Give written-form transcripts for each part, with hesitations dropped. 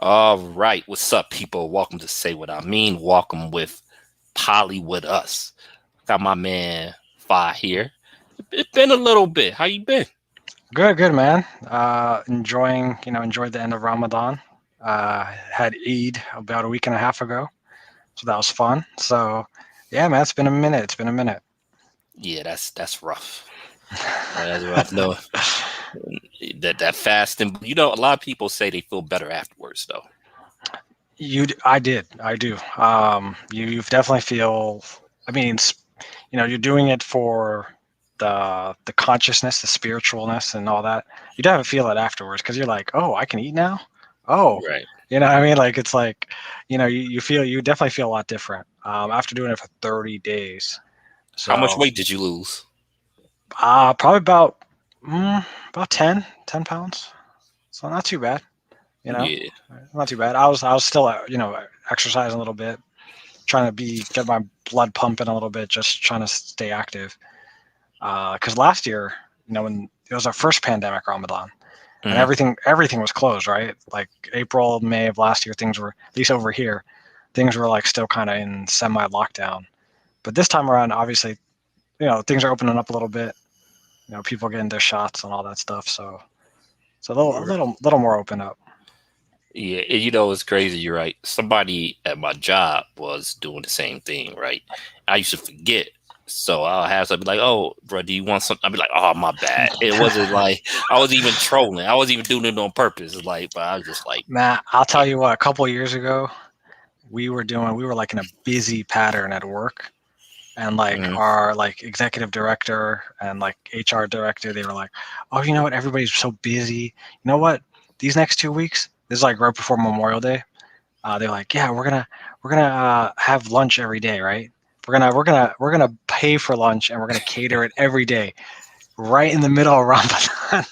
All right, what's up, people? Welcome to Say What I Mean. Welcome with Polly with us. Got my man Fi here. It's been a little bit. How you been? Good, man. Enjoyed the end of Ramadan. Had Eid about a week and a half ago, so that was fun. So, yeah, man, it's been a minute. It's been a minute. Yeah, that's rough. That's rough. No, that fasting. A lot of people say they feel better afterwards, though. I do. You definitely feel. I mean, you're doing it for the consciousness, the spiritualness, and all that. You definitely feel it afterwards because you're like, oh, I can eat now. Oh, Right. you know what I mean? Like it's like, you definitely feel a lot different after doing it for 30 days. How much So weight did you lose? probably about 10 pounds. So not too bad. You know, Yeah. not too bad. I was still exercising a little bit, trying to get my blood pumping a little bit, just trying to stay active. Because last year, when it was our first pandemic Ramadan, and Mhm. everything was closed, right? Like April, May of last year, things were, at least over here, things were like still kind of in semi lockdown. But this time around, obviously, things are opening up a little bit. People getting their shots and all that stuff. So a little more open up. Yeah, and it's crazy. You're right. Somebody at my job was doing the same thing, right? I used to forget. So I'll have something like, "Oh, bro, do you want something?" I'll be like, "Oh, my bad." It wasn't like I was even trolling. I wasn't even doing it on purpose. It's like, but I was just like, Matt, I'll "Yeah, tell you what. A couple of years ago, we were like in a busy pattern at work, and like mhm, our like executive director and like HR director, they were like, "Oh, you know what? Everybody's so busy. You know what? These next 2 weeks, this is like right before Memorial Day. They're like, yeah, we're gonna have lunch every day, right? We're gonna pay for lunch and we're gonna cater it every day, right in the middle of Ramadan."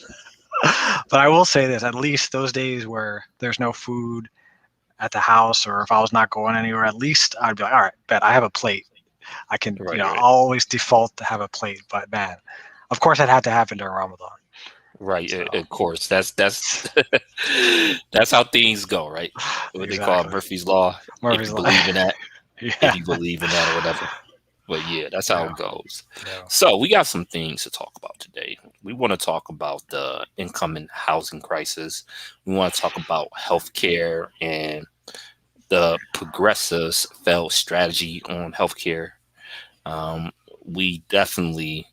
But I will say this: at least those days where there's no food at the house, or if I was not going anywhere, at least I'd be like, all right, bet I have a plate. I can, right, I'll right, always default to have a plate. But man, of course, that had to happen during Ramadan. right." So Of course, that's that's how things go, right? What they call exactly, Murphy's Law. If Murphy's you law. believe in that, if Yeah, you believe in that or whatever. But yeah, that's how yeah, it goes. yeah. So we got some things to talk about today. We want to talk about the incoming housing crisis. We want to talk about healthcare and the progressives' failed strategy on healthcare. Um, we definitely,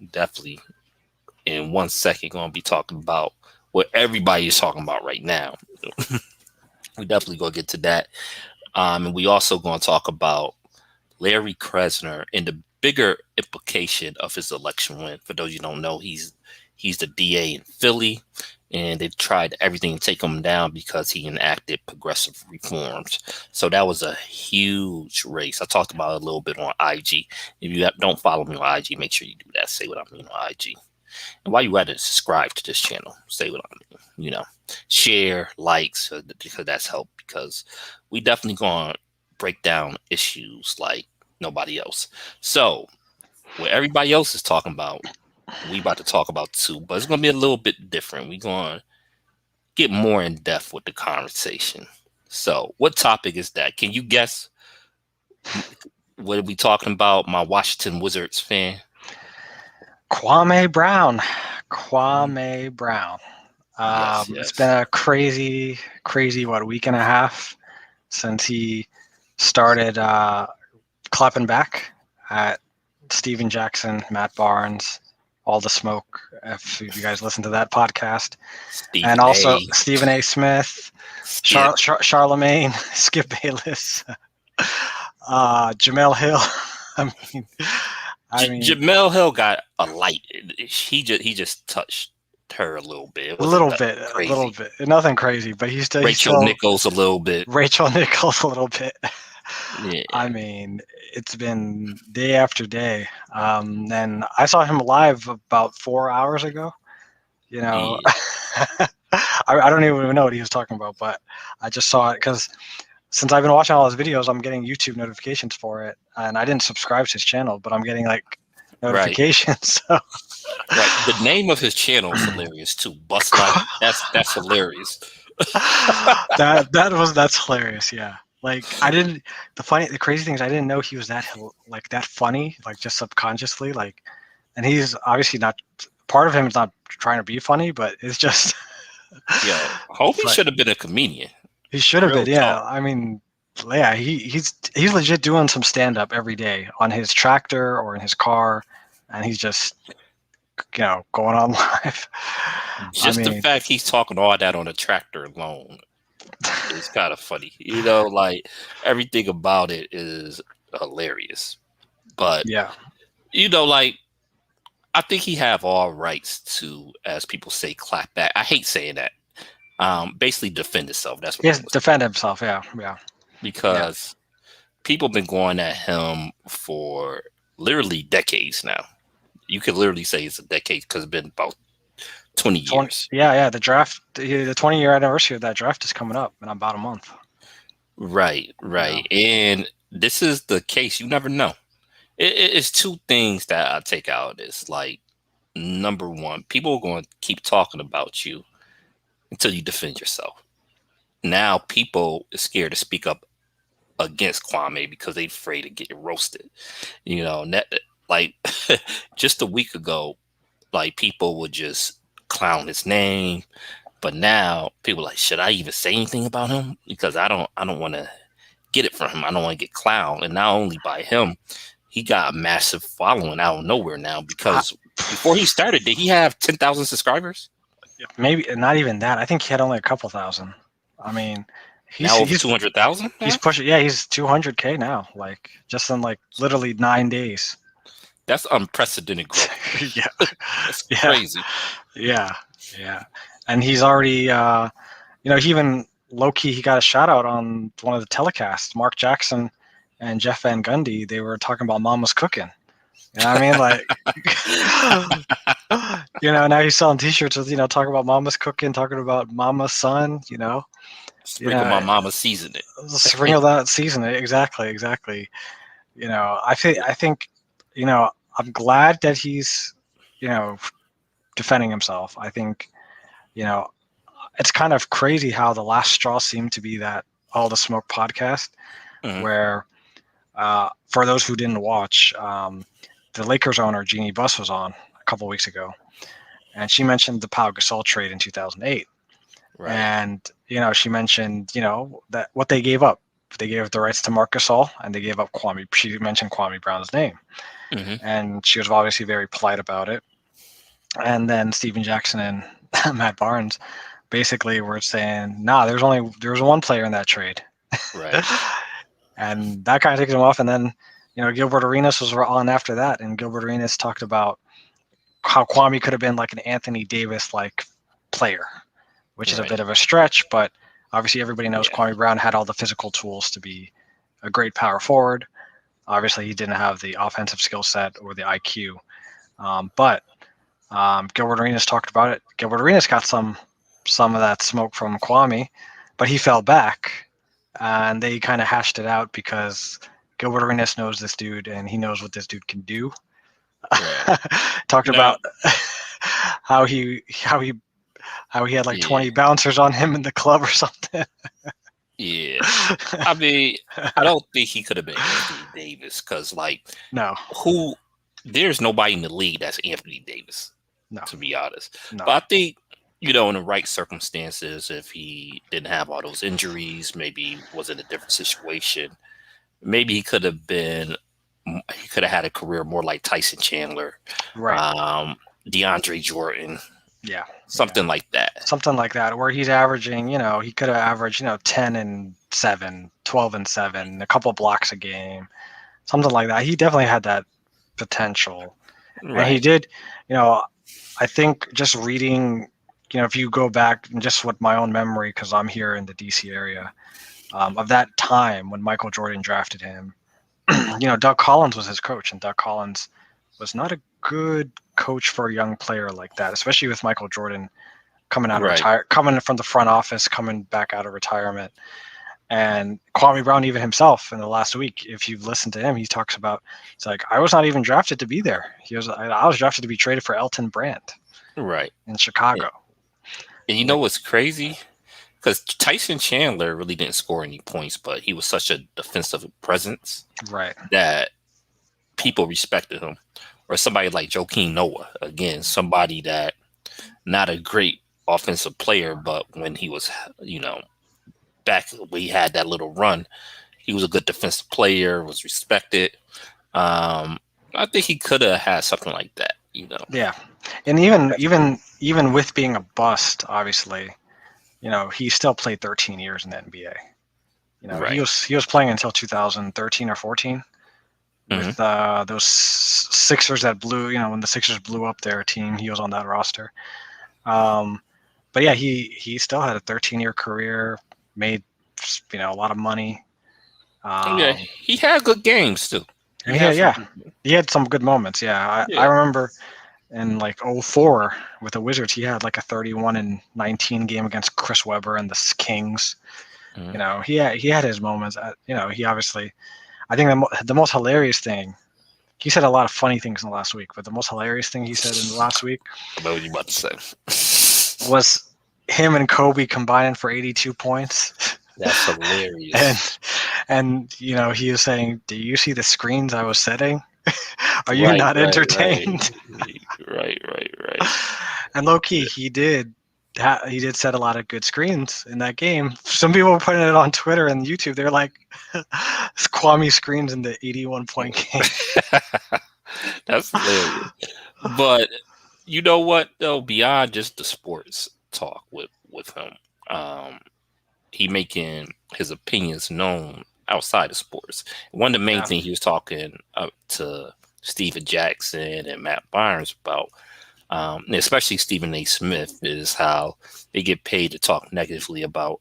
in 1 second, going to be talking about what everybody is talking about right now. We definitely going to get to that. And we also going to talk about Larry Krasner and the bigger implication of his election win. For those you don't know, he's the DA in Philly, and they've tried everything to take him down because he enacted progressive reforms. So that was a huge race. I talked about it a little bit on IG. If you don't follow me on IG, make sure you do that. Say what I mean on IG. And while you at it, subscribe to this channel. Say what I mean. Share, likes, because that's help. Because we definitely gonna break down issues like nobody else. So what everybody else is talking about, we about to talk about too, but it's gonna be a little bit different. We gonna get more in depth with the conversation. So what topic is that? Can you guess what are we talking about? My Washington Wizards fan. Kwame Brown, Kwame Brown. Yes, It's been yes. a crazy what, week and a half since he started clapping back at Steven Jackson, Matt Barnes, all the smoke. If you guys listen to that podcast, and Stephen also A. Stephen A. Smith, Skip. Charlemagne, Skip Bayless, Jamel Hill. I mean, I mean, Jamel Hill got a light. He just touched her a little bit. It a wasn't little nothing bit, a little crazy. bit, nothing crazy, but he's Rachel still Nichols a little bit. Rachel Nichols a little bit. Yeah. I mean, it's been day after day. And I saw him live about 4 hours ago. You know, Yeah. I don't even know what he was talking about, but I just saw it because since I've been watching all his videos, I'm getting YouTube notifications for it, and I didn't subscribe to his channel, but I'm getting like Right. notifications. So Right. The name of his channel is hilarious too. Bust Light. That's hilarious. that's hilarious. Yeah, like I didn't. The crazy thing is I didn't know he was like that funny, like just subconsciously, like, and he's obviously not. Part of him is not trying to be funny, but it's just. Yo, homie But should have been a comedian. he should have Real been. Yeah, talk. I mean, yeah, he's legit doing some stand up every day on his tractor or in his car, and he's just going on live. I Just the mean, fact he's talking all that on a tractor alone is kind of funny. You know, like everything about it is hilarious. But yeah, like I think he have all rights to, as people say, clap back. I hate saying that. Basically defend himself. That's what he I has to want to say. defend himself. Yeah, yeah, yeah. Because people been going at him for literally decades now. You could literally say it's a decade because it's been about 20 years. Yeah. The draft, the 20-year anniversary of that draft is coming up in about a month. Right, Yeah, right. And this is the case. You never know. It's two things that I take out of this. Like, number one, people are going to keep talking about you until you defend yourself. Now, people are scared to speak up against Kwame because they're afraid to get roasted. Like just a week ago, like people would just clown his name, but now people are like, should I even say anything about him? Because I don't want to get it from him. I don't want to get clowned. And not only by him, he got a massive following out of nowhere now I, because before he started, did he have 10,000 subscribers? maybe not even that. I think he had only a couple thousand. I mean, he's Now over he's 200,000 he's now? pushing. Yeah, he's 200K now. Like just in like literally 9 days. That's unprecedented growth. Yeah, That's yeah, crazy. yeah, yeah. And he's already, he even low key he got a shout out on one of the telecasts. Mark Jackson and Jeff Van Gundy, they were talking about Mama's cooking. You know what I mean? Like, now he's selling T-shirts with talking about Mama's cooking, talking about Mama's son. You Sprinkle know, my mama season it. sprinkle that season. Exactly, exactly. I think, I'm glad that he's, you know, defending himself. I think, you know, it's kind of crazy how the last straw seemed to be that All the Smoke podcast, Mhm. where for those who didn't watch, the Lakers owner Jeannie Buss was on a couple weeks ago, and she mentioned the Pau Gasol trade in 2008, Right. and she mentioned that what they gave up. They gave up the rights to Marc Gasol, and they gave up Kwame. She mentioned Kwame Brown's name, Hmm. and she was obviously very polite about it. And then Steven Jackson and Matt Barnes basically were saying, "Nah, there was one player in that trade," Right. and that kind of takes him off. And then Gilbert Arenas was on after that, and Gilbert Arenas talked about how Kwame could have been like an Anthony Davis like player, which is a Right. bit of a stretch, but obviously everybody knows Yeah. Kwame Brown had all the physical tools to be a great power forward. Obviously, he didn't have the offensive skill set or the IQ, but Gilbert Arenas talked about it. Gilbert Arenas got some of that smoke from Kwame, but he fell back, and they kind of hashed it out because Gilbert Arenas knows this dude and he knows what this dude can do. Right. Talked Now, about how he had like yeah. 20 bouncers on him in the club or something. Yeah. I mean, I don't think he could have been Anthony Davis because, like, No, who, there's nobody in the league that's Anthony Davis, no, to be honest. no. But I think, in the right circumstances, if he didn't have all those injuries, maybe was in a different situation, maybe he could have had a career more like Tyson Chandler, Right. um, DeAndre Jordan, Yeah. Yeah. something like that. Something like that, where he's averaging, he could have averaged, 10 and 7, 12 and 7, a couple blocks a game, something like that. He definitely had that potential. And he Right. did, I think just reading, if you go back and just with my own memory, because I'm here in the DC area, of that time when Michael Jordan drafted him, Doug Collins was his coach, and Doug Collins was not a good coach for a young player like that, especially with Michael Jordan Right. coming from the front office, coming back out of retirement. And Kwame Brown, even himself, in the last week, if you've listened to him, he talks about, it's like, I was not even drafted to be there. I was drafted to be traded for Elton Brand Right. in And, Chicago. and you know Like, what's crazy? because Tyson Chandler really didn't score any points, but he was such a defensive presence Right. that people respected him. Or somebody like Joakim Noah, again, somebody that not a great offensive player, but when he was, you know, back when he had that little run, he was a good defensive player, was respected. Um, I think he could have had something like that, you know. Yeah. And even with being a bust, obviously, he still played 13 years in the NBA. He Right. was playing until 2013 or 14 Hmm. with those Sixers that blew. When the Sixers blew up their team, he was on that roster. Um, but yeah, he still had a 13-year career, made a lot of money. Yeah, Um, he had good games too. He and had some yeah, good. he had some good moments. Yeah, I Yeah. remember in like '04 with the Wizards, he had like a 31 and 19 game against Chris Webber and the Kings. Mhm. He had his moments. He obviously. I think the most hilarious thing. He said a lot of funny things in the last week, but the most hilarious thing he said in the last week What were you about to say? was him and Kobe combining for 82 points. That's and hilarious. he was saying, "Do you see the screens I was setting? Are you Right, not right, right, entertained?" right. And low key, he did. He did set a lot of good screens in that game. Some people were putting it on Twitter and YouTube. They're like, Kwame screens in the 81 point game. That's hilarious. But you know what though? Beyond just the sports talk with him, um, he making his opinions known outside of sports. One of the main Yeah. things he was talking up to Steven Jackson and Matt Barnes about, and especially Stephen A. Smith, is how they get paid to talk negatively about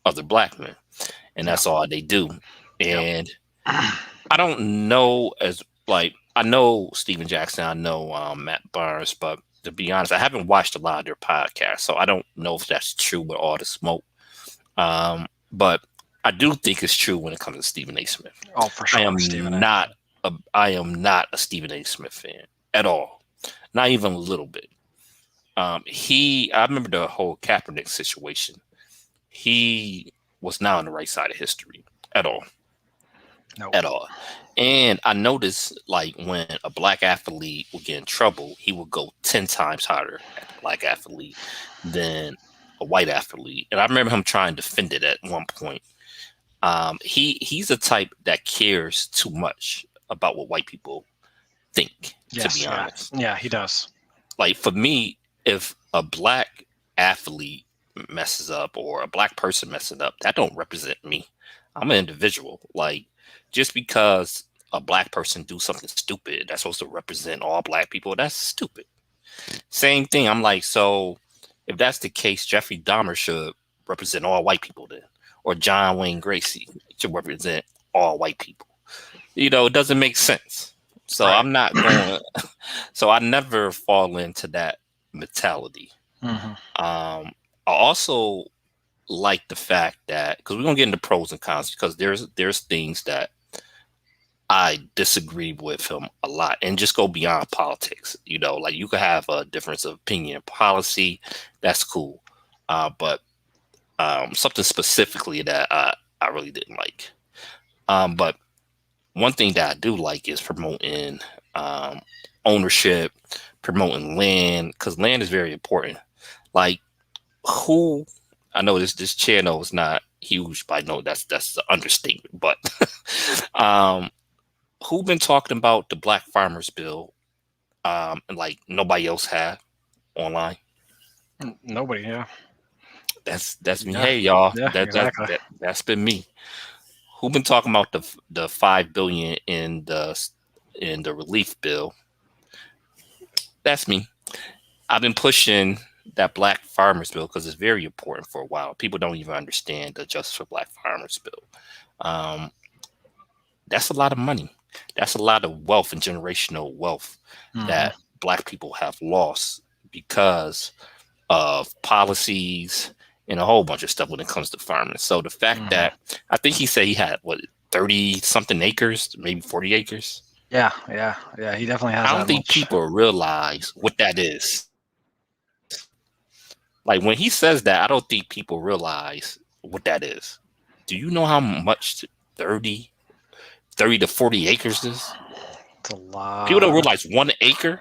other black men, and Yeah. that's all they do. Yep. And I don't know as like I know Steven Jackson, I know Matt Barnes, but to be honest, I haven't watched a lot of their podcasts, so I don't know if that's true with all the smoke. But I do think it's true when it comes to Stephen A. Smith. Oh, for I sure, Stephen am A. not a Stephen A. Smith fan at all, not even a little bit. I remember the whole Kaepernick situation. He was not on the right side of history at all, Nope. at all. And I noticed, like, when a black athlete would get in trouble, he would go 10 times harder at the black athlete than a white athlete. And I remember him trying to defend it at one point. He's a type that cares too much about what white people think, to be Yes. Yeah. honest. Yeah. He does. Like, for me, if a black athlete messes up or a black person messes up, that don't represent me. I'm an individual. Like, just because a black person do something stupid that's supposed to represent all black people, that's stupid. Same thing. I'm like, so if that's the case, Jeffrey Dahmer should represent all white people then, or John Wayne Gracie should represent all white people. It doesn't make sense. So Right. I'm not going. So I never fall into that mentality. Hmm. I also like the fact that, because we're gonna get into pros and cons, because there's things that I disagree with him a lot, and just go beyond politics. Like, you could have a difference of opinion and policy, that's cool. But something specifically that I really didn't like. But one thing that I do like is promoting um, ownership, promoting land, because land is very important. Like, who I know this channel is not huge, but I know that's the understatement. But um, who been talking about the Black Farmers Bill, and like nobody else had online? Nobody. Yeah. That's me. Yeah. Hey y'all, Yeah. Exactly. that's been me. Who been talking about the 5 billion in the relief bill? That's me. I've been pushing that Black Farmers Bill because it's very important for a while. People don't even understand the Justice for Black Farmers Bill. Um, that's a lot of money. That's a lot of wealth and generational wealth Hmm. that Black people have lost because of policies and a whole bunch of stuff when it comes to farming. So the fact Hmm. that I think he said he had 30 something acres, maybe 40 acres. Yeah. Yeah. Yeah. He definitely has I don't that think much. people realize what that is. Like when he says that, I don't think people realize what that is. Do you know how much 30, 30 to 40 acres is? It's a People don't lot. realize 1 acre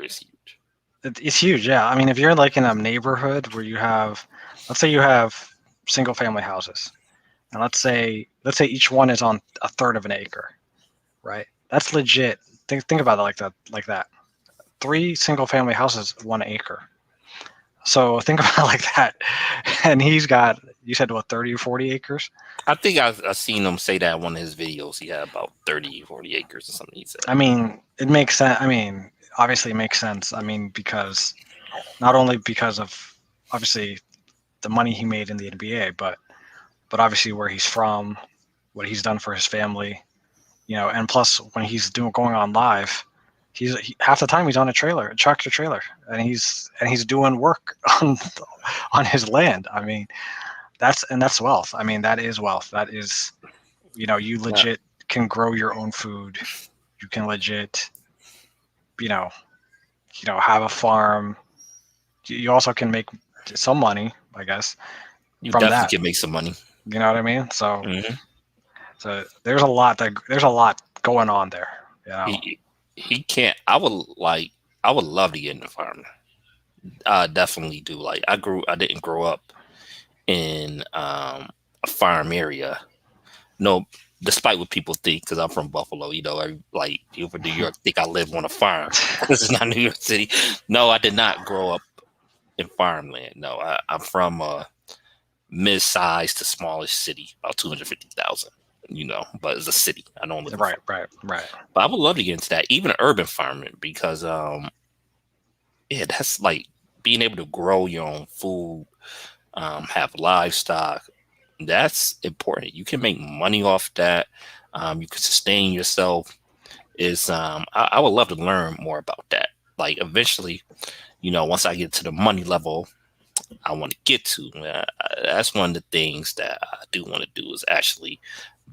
is huge. It's huge. Yeah. I mean, if you're like in a neighborhood where you have, let's say you have single family houses, and let's say each one is on a third of an acre, right? That's legit. Think about it like that. Three single family houses, 1 acre. So think about it like that. And he's got, you said what, 30 or 40 acres? I think I seen him say that in one of his videos. He had about 30, 40 acres or something. He said. I mean, it makes sense. I mean, obviously it makes sense. I mean, because not only because of obviously the money he made in the NBA, but obviously where he's from, what he's done for his family, and plus when he's doing going on live, half the time he's on a tractor trailer, and he's doing work on his land. I mean, that's wealth. I mean, that is wealth. That is, you Yeah. legit can grow your own food. You can legit, you know, have a farm. You also can make some money, I guess, You from definitely that. can make some money. You know what I mean? So, Hmm. so there's a lot going on there. He can't. I would love to get in the farm. I definitely do. Like I didn't grow up in a farm area. No, despite what people think, because I'm from Buffalo. Like people from New York think I live on a farm. This is not New York City. No, I did not grow up in farmland. No, I'm from a mid-sized to smallish city, about 250,000. But it's a city. I don't live in. Right, right, right. But I would love to get into that, even urban farming, because yeah, that's like being able to grow your own food, have livestock. That's important. You can make money off that. You can sustain yourself. I would love to learn more about that. Like eventually, once I get to the money level I want to get to, that's one of the things that I do want to do is actually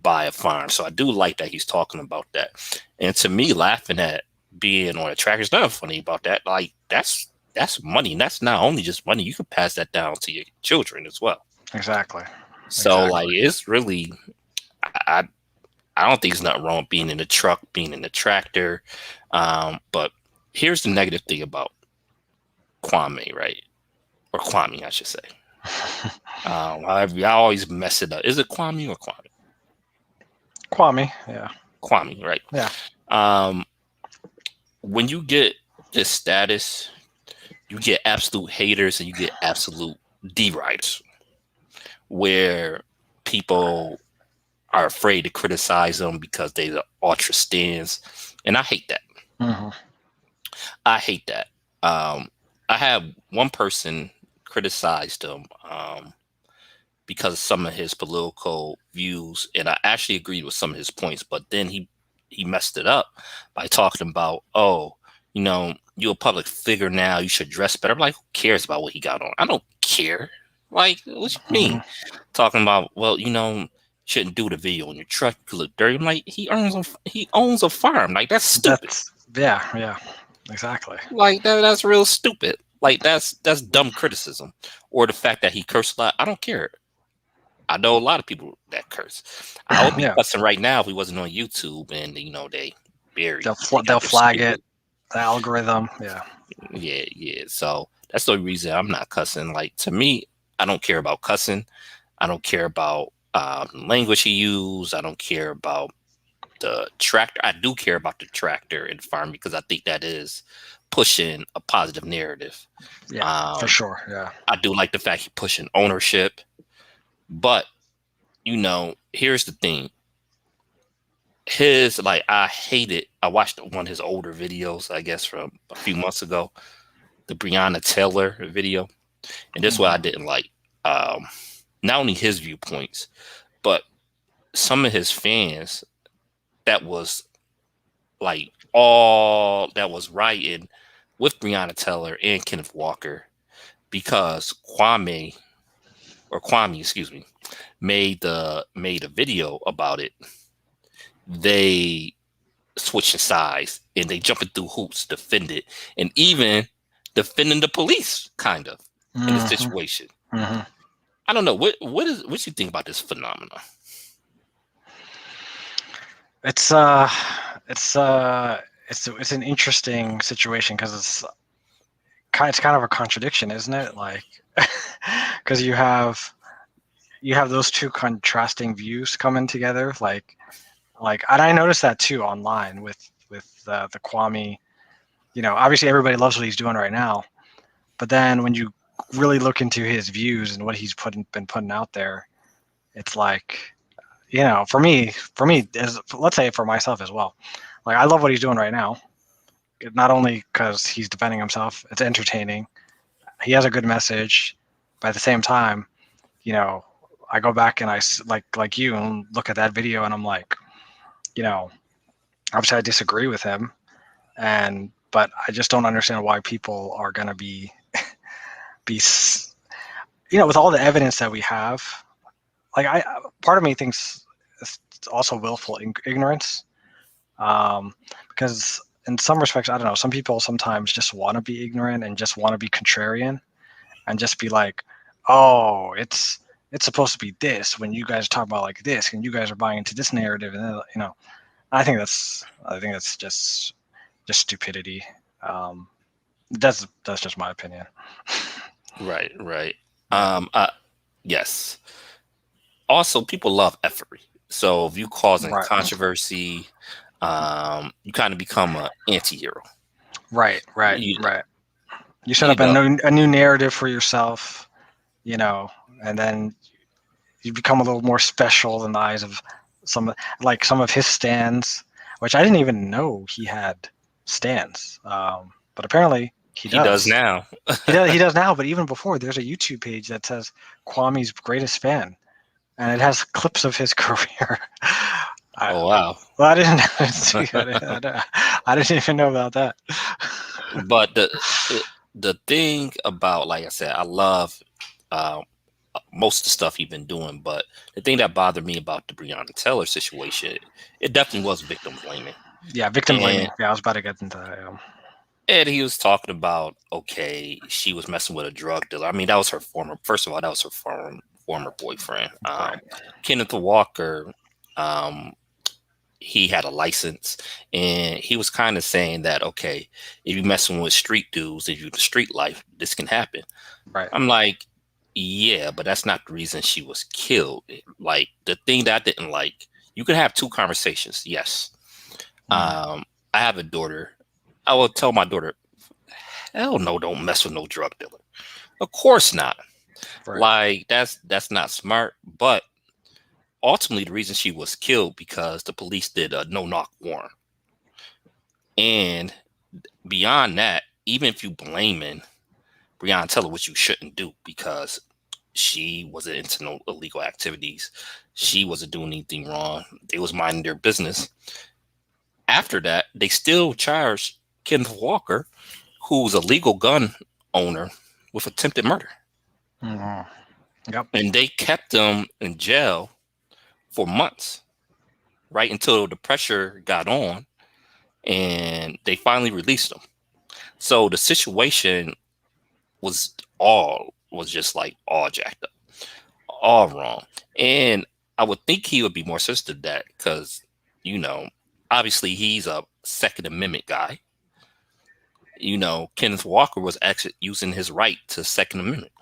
buy a farm. So I do like that he's talking about that. And to me, laughing at being on a tractor is nothing funny about that. Like that's money, and that's not only just money. You can pass that down to your children as well. Exactly, So like exactly. it's really, I I don't think there's nothing wrong with being in the truck, being in the tractor. But here's the negative thing about Kwame, right? Or Kwame, I should say. I always mess it up. Is it Kwame or Kwame? Kwame, yeah, Kwame, right? yeah. Um, when you get this status, you get absolute haters and you get absolute deriders, where people are afraid to criticize them because they're ultra stands, and I hate that. Hmm. I hate that. I had one person criticized him because of some of his political views, and I actually agreed with some of his points. But then he messed it up by talking about, oh, you're a public figure now, you should dress better. I'm like, who cares about what he got on? I don't care. Like, what you Hmm. mean? Talking about, well, shouldn't do the video in your truck. You look dirty. I'm like, he owns a farm. Like, that's stupid. Yeah, yeah, exactly. Like that's real stupid. Like that's dumb criticism. Or the fact that he cursed a lot. I don't care. I know a lot of people that curse. I would be Yeah, cussing right now if we wasn't on YouTube and they they'll got their flag it. stupid. The algorithm. Yeah, Yeah. So that's the only reason I'm not cussing. Like to me, I don't care about cussing. I don't care about language he used. I don't care about the tractor. I do care about the tractor and farm because I think that is pushing a positive narrative. yeah, for Um, sure. Yeah. I do like the fact he pushing ownership, but here's the thing. His like I hate it. I watched one of his older videos, I guess from a few months ago, the Breonna Taylor video, and this is what I Hmm. didn't like. Um, Not only his viewpoints, but some of his fans that was like all that was rioting with Breonna Taylor and Kenneth Walker because Kwame, excuse me, made a video about it. They switching sides and they jumping through hoops to defend it, and even defending the police, kind of. in the Hmm. situation. Hmm. I don't know what you think about this phenomenon. It's it's it's an interesting situation because it's kind of a contradiction, isn't it? Like, because you have those two contrasting views coming together. And I noticed that too online with the Kwame. You know, obviously everybody loves what he's doing right now, but then when you really look into his views and what he's been putting out there, it's like, you know, for me, as let's say for myself as well, like I love what he's doing right now. Not only because he's defending himself, it's entertaining. He has a good message, but at the same time, you know, I go back and like you and look at that video and I'm like, you know, obviously I disagree with him, and but I just don't understand why people are gonna be you know, with all the evidence that we have. Like I part of me thinks it's also willful ignorance, um, because in some respects, I don't know, some people sometimes just want to be ignorant and just want to be contrarian and just be like, oh, it's supposed to be this when you guys are talking about like this and you guys are buying into this narrative, and then, you know, I think that's just stupidity. Um, that's just my opinion. Right, right. Yeah. Um, uh, yes. Also, people love effery. So if you causing Right. controversy, you kind of become an anti-hero. Right. Right. You, Right. You set you up know, a new narrative for yourself, you know, and then you become a little more special in the eyes of some some of his stands, which I didn't even know he had stands. But apparently he he does does. now. He does now. But even before, there's a YouTube page that says Kwame's greatest fan, and it has clips of his career. I, Oh wow. well, I didn't. See, I didn't even know about that. But the thing about, like I said, I love um, most of the stuff he's been doing. But the thing that bothered me about the Breonna Taylor situation, it definitely was victim blaming. Yeah, victim And blaming. Yeah, I was about to get into that. and he was talking about, okay, she was messing with a drug dealer. I mean, that was her former. First of all, that was her former boyfriend. Right. Kenneth Walker, um, he had a license, and he was kind of saying that, okay, if you're messing with street dudes, if you're the street life, this can happen. Right. I'm like, yeah, but that's not the reason she was killed. Like the thing that I didn't like, you could have two conversations. Yes, Mm, I have a daughter. I will tell my daughter, hell no, don't mess with no drug dealer. Of course not. right. Like that's not smart. But ultimately, the reason she was killed because the police did a no knock warrant. And beyond that, even if you blaming Breonna Taylor, which you shouldn't do because she wasn't into no illegal activities, she wasn't doing anything wrong. They was minding their business. After that, they still charged Kenneth Walker, who's a legal gun owner, with attempted murder. Mhm. Yep. And they kept him in jail for months, right until the pressure got on and they finally released him. So the situation was just like all jacked up, all wrong. And I would think he would be more sensitive to that because, you know, obviously he's a Second Amendment guy. You know, Kenneth Walker was actually using his right to Second Amendment.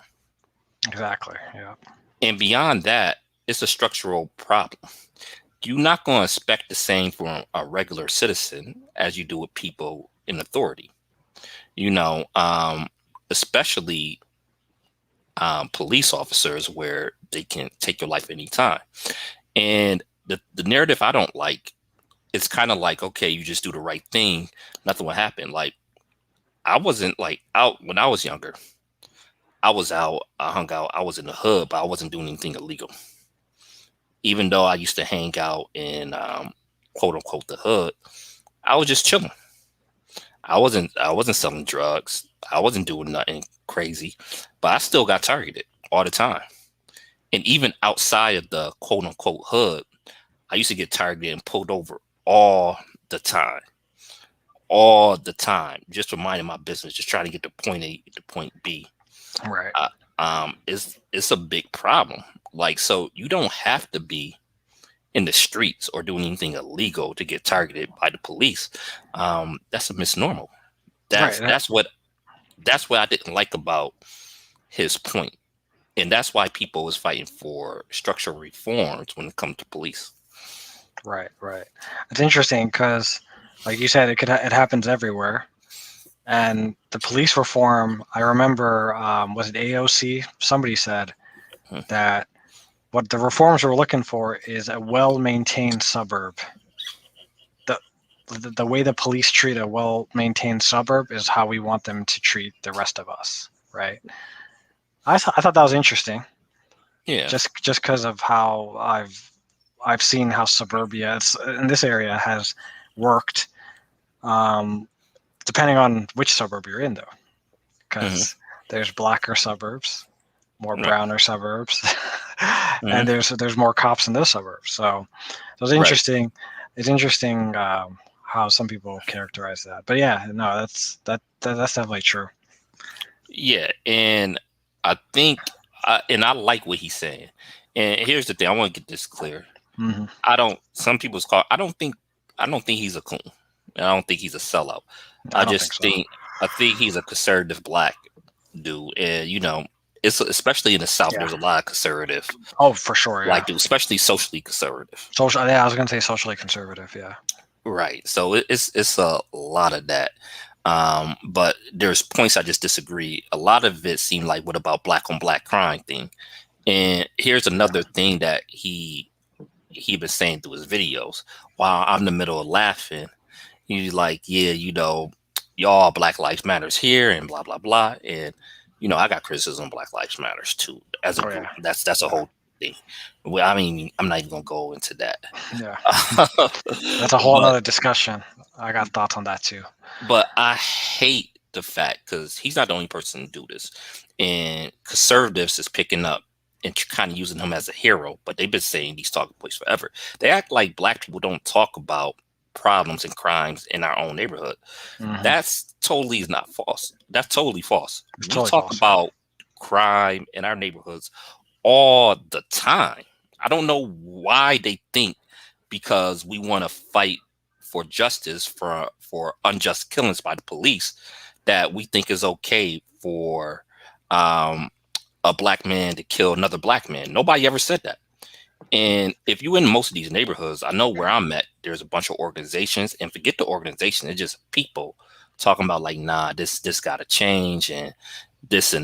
Exactly. Yeah. And beyond that, it's a structural problem. You're not going to expect the same from a regular citizen as you do with people in authority. You know, especially police officers, where they can take your life anytime. And the narrative I don't like, it's kind of like, okay, you just do the right thing, nothing will happen. Like I wasn't like out when I was younger. I was out, I hung out, I was in the hood, but I wasn't doing anything illegal. Even though I used to hang out in quote unquote the hood, I was just chilling. I wasn't selling drugs. I wasn't doing nothing crazy, but I still got targeted all the time. And even outside of the quote unquote hood, I used to get targeted and pulled over all the time, all the time, just for minding my business, just trying to get to point A to point B. Right. It's a big problem. Like, so you don't have to be in the streets or doing anything illegal to get targeted by the police. That's a misnomer. Right. That's what I didn't like about his point, and that's why people was fighting for structural reforms when it comes to police. Right. Right. It's interesting because, like you said, it happens everywhere. And the police reform, I remember, was it AOC? Somebody said Hmm. that what the reforms we're looking for is a well-maintained suburb. The, the way the police treat a well-maintained suburb is how we want them to treat the rest of us, right? I thought that was interesting, Yeah. just because of how I've seen how suburbia in this area has worked, um, depending on which suburb you're in, though, Hmm. because there's blacker suburbs, more Right. browner suburbs, Hmm. and there's more cops in those suburbs. So it's Right. interesting. It's interesting how some people characterize that. But yeah, no, that's definitely true. Yeah, and I think, and I like what he's saying. And here's the thing: I want to get this clear. Hmm. I don't. Some people's call. I don't think. I don't think he's a coon. And I don't think he's a sellout. I I don't think just so. think. I think he's a conservative black dude, and it's especially in the South. Yeah. There's a lot of conservative Oh, for sure. Yeah. black dudes, especially socially conservative. Social. Yeah, I was gonna say socially conservative. Yeah. Right. So it's a lot of that. But there's points I just disagree. A lot of it seemed like, what about black on black crime thing? And here's Yeah. another thing that he been saying through his videos. While I'm in the middle of laughing, he's like, yeah, y'all Black Lives Matters here and blah blah blah. And I got criticism of Black Lives Matters too as a Oh group. yeah. That's a Yeah. whole thing. Well, I mean, I'm not even gonna go into that. Yeah. That's a whole but nother discussion. I got thoughts on that too. But I hate the fact, because he's not the only person to do this, and conservatives is picking up and kind of using him as a hero. But they've been saying these talking points forever. They act like black people don't talk about problems and crimes in our own neighborhood. Hmm. That's totally is not false. That's totally false. It's We totally talk false. Yeah. about crime in our neighborhoods all the time. I don't know why they think, because we want to fight for justice for unjust killings by the police, that we think is okay for um, a black man to kill another black man. Nobody ever said that. And if you in most of these neighborhoods, I know where I'm at, there's a bunch of organizations, and forget the organization, it's just people talking about, like, nah, this gotta change, and this,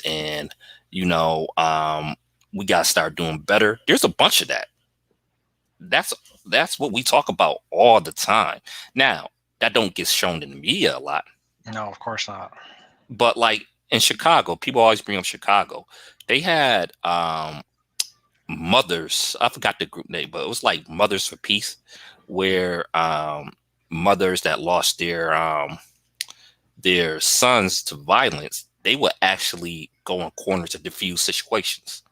and you know, um, we gotta start doing better. There's a bunch of that. That's that's what we talk about all the time. Now, that don't get shown in the media a lot, No, of course not. but like in Chicago, people always bring up Chicago. They had mothers, I forgot the group name, but it was like Mothers for Peace, where mothers that lost their sons to violence, they would actually go in corners to diffuse situations.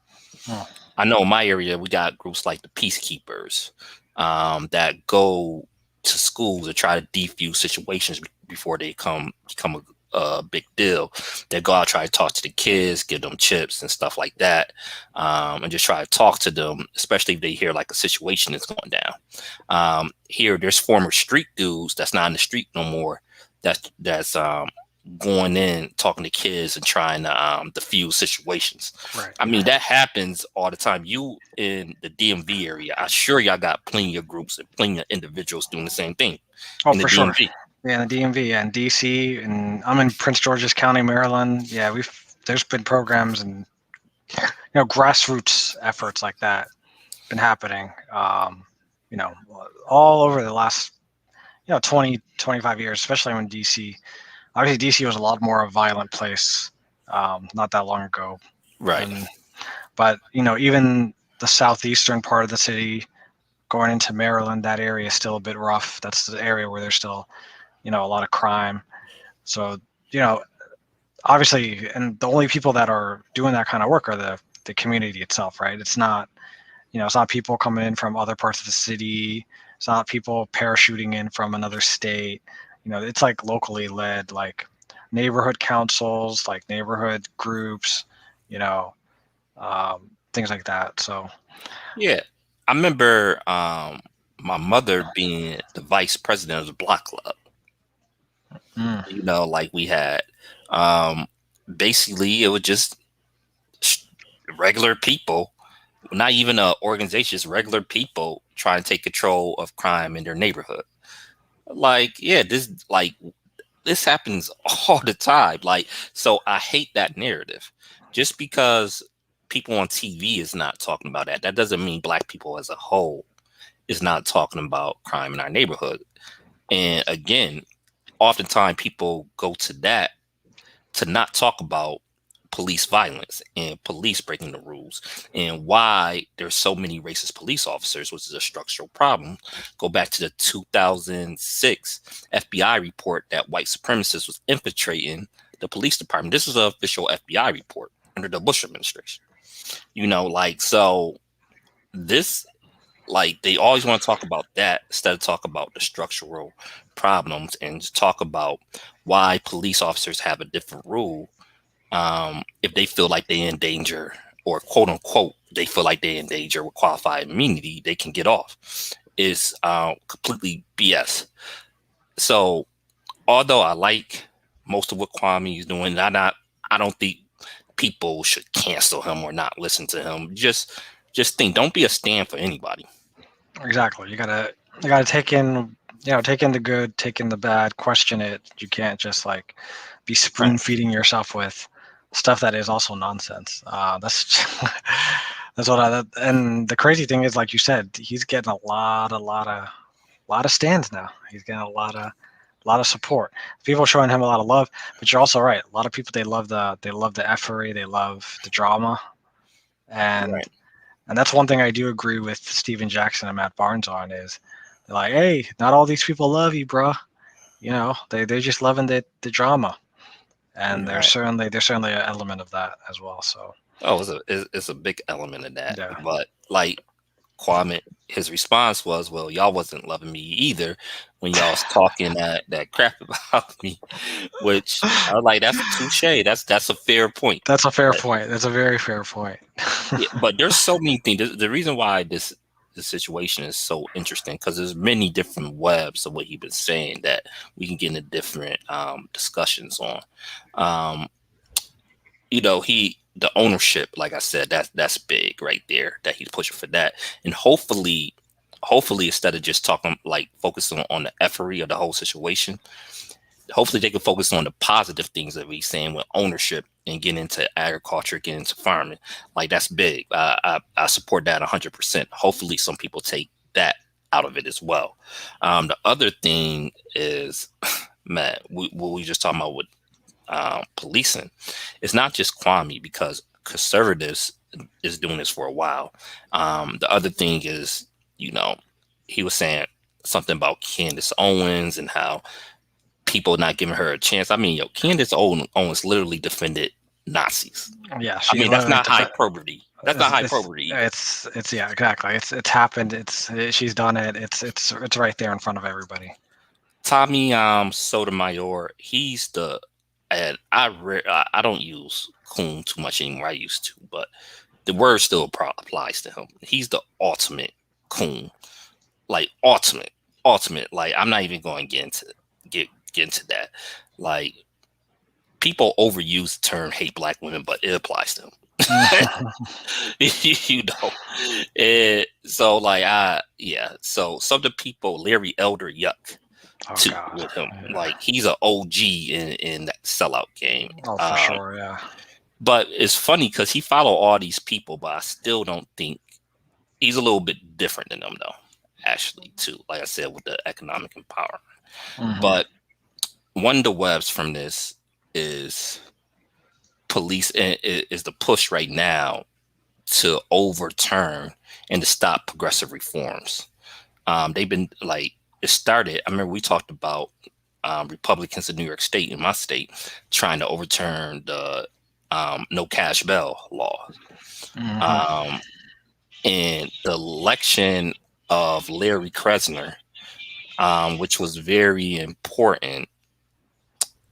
Oh, I know in my area we got groups like the Peacekeepers, that go to schools to try to defuse situations before they become a big deal. They go out, try to talk to the kids, give them chips and stuff like that, and just try to talk to them, especially if they hear like a situation is going down. Here, there's former street dudes that's not in the street no more. That's going in, talking to kids, and trying to diffuse situations. right. I mean, that happens all the time. You in the DMV area, I'm sure y'all got plenty of groups and plenty of individuals doing the same thing Oh, in the for sure. DMV. Yeah, in the DMV, yeah, in DC, and I'm in Prince George's County, Maryland. Yeah, there's been programs and grassroots efforts like that been happening. You know, all over the last 20, 25 years, especially when DC. Obviously, DC was a lot more a violent place not that long ago, Right. and but even the southeastern part of the city, going into Maryland, that area is still a bit rough. That's the area where there's still a lot of crime. So you know, obviously, and the only people that are doing that kind of work are the community itself, right? It's not people coming in from other parts of the city. It's not people parachuting in from another state. It's like locally led, like neighborhood councils, like neighborhood groups, you know, things like that. So, Yeah, I remember my mother being the vice president of the block club. mm, Like we had, um, basically it was just sh- regular people, not even a organization, just regular people trying to take control of crime in their neighborhood. Like, yeah, this happens all the time. Like, so I hate that narrative. Just because people on TV is not talking about that, that doesn't mean black people as a whole is not talking about crime in our neighborhood. And again, oftentimes people go to that to not talk about police violence and police breaking the rules and why there's so many racist police officers, which is a structural problem. Go back to the 2006 FBI report that white supremacists was infiltrating the police department. This was an official FBI report under the Bush administration. So this, like, they always want to talk about that instead of talk about the structural problems and just talk about why police officers have a different rule. If they feel like they're in danger, or quote unquote they feel like they're in danger with qualified immunity, they can get off, is completely BS. So although I like most of what Kwame is doing, I don't think people should cancel him or not listen to him. Just think, don't be a stand for anybody. exactly. You gotta take in the good, take in the bad, question it. You can't just like be Right. spoon feeding yourself with stuff that is also nonsense. That's that's what I. And the crazy thing is, like you said, he's getting a lot of stands now. He's getting a lot of support. People are showing him a lot of love. But you're also right. A lot of people, they love the effery, they love the drama, and Right. and that's one thing I do agree with Steven Jackson and Matt Barnes on is they're like, hey, not all these people love you, bro. They're just loving the drama, and there's Right. certainly there's certainly an element of that as well. So Oh, it's a big element of that. yeah, But like Kwame, his response was, "Well, y'all wasn't loving me either when y'all was talking that crap about me," which I was like, "That's touche. That's a fair point." that's a fair But, point. That's a very fair point. yeah, but there's so many things. The reason why this situation is so interesting because there's many different webs of what he's been saying that we can get into different discussions on. Um, he the ownership, like I said, that's big right there that he's pushing for that. And hopefully instead of just talking, like, focusing on the effery of the whole situation, hopefully they can focus on the positive things that we're saying with ownership and getting into agriculture, getting into farming. Like, that's big. I support that 100%. Hopefully some people take that out of it as well. The other thing is, man, what we just talking about with policing. It's not just Kwame, because conservatives is doing this for a while. The other thing is, you know, he was saying something about Candace Owens and how people not giving her a chance. I mean, Candace Owens literally defended Nazis. Yeah, I she mean, that's literally not hyperbole. That's not it's it's hyperbole either. it's yeah, exactly. It's happened. She's done it. It's right there in front of everybody. Tommy Sotomayor, he's the, and I don't use coon too much anymore. I used to, but the word still applies to him. He's the ultimate coon, like ultimate. Like, I'm not even going to get into that. Like, people overuse the term hate black women, but it applies to him. you know, so like yeah. So some of the people, Larry Elder, yuck Oh too God. with him. Yeah. Like, he's an OG in that sellout game. Oh, for sure. Yeah. But it's funny because he follow all these people, but I still don't think he's a little bit different than them, though. Actually, too, like I said, with the economic empowerment. Hmm. But one of the webs from this is police is the push right now to overturn and to stop progressive reforms. They've been like, it started. I remember we talked about Republicans in New York State, in my state, trying to overturn the no cash bail law. Hmm. Um, and the election of Larry Krasner, which was very important,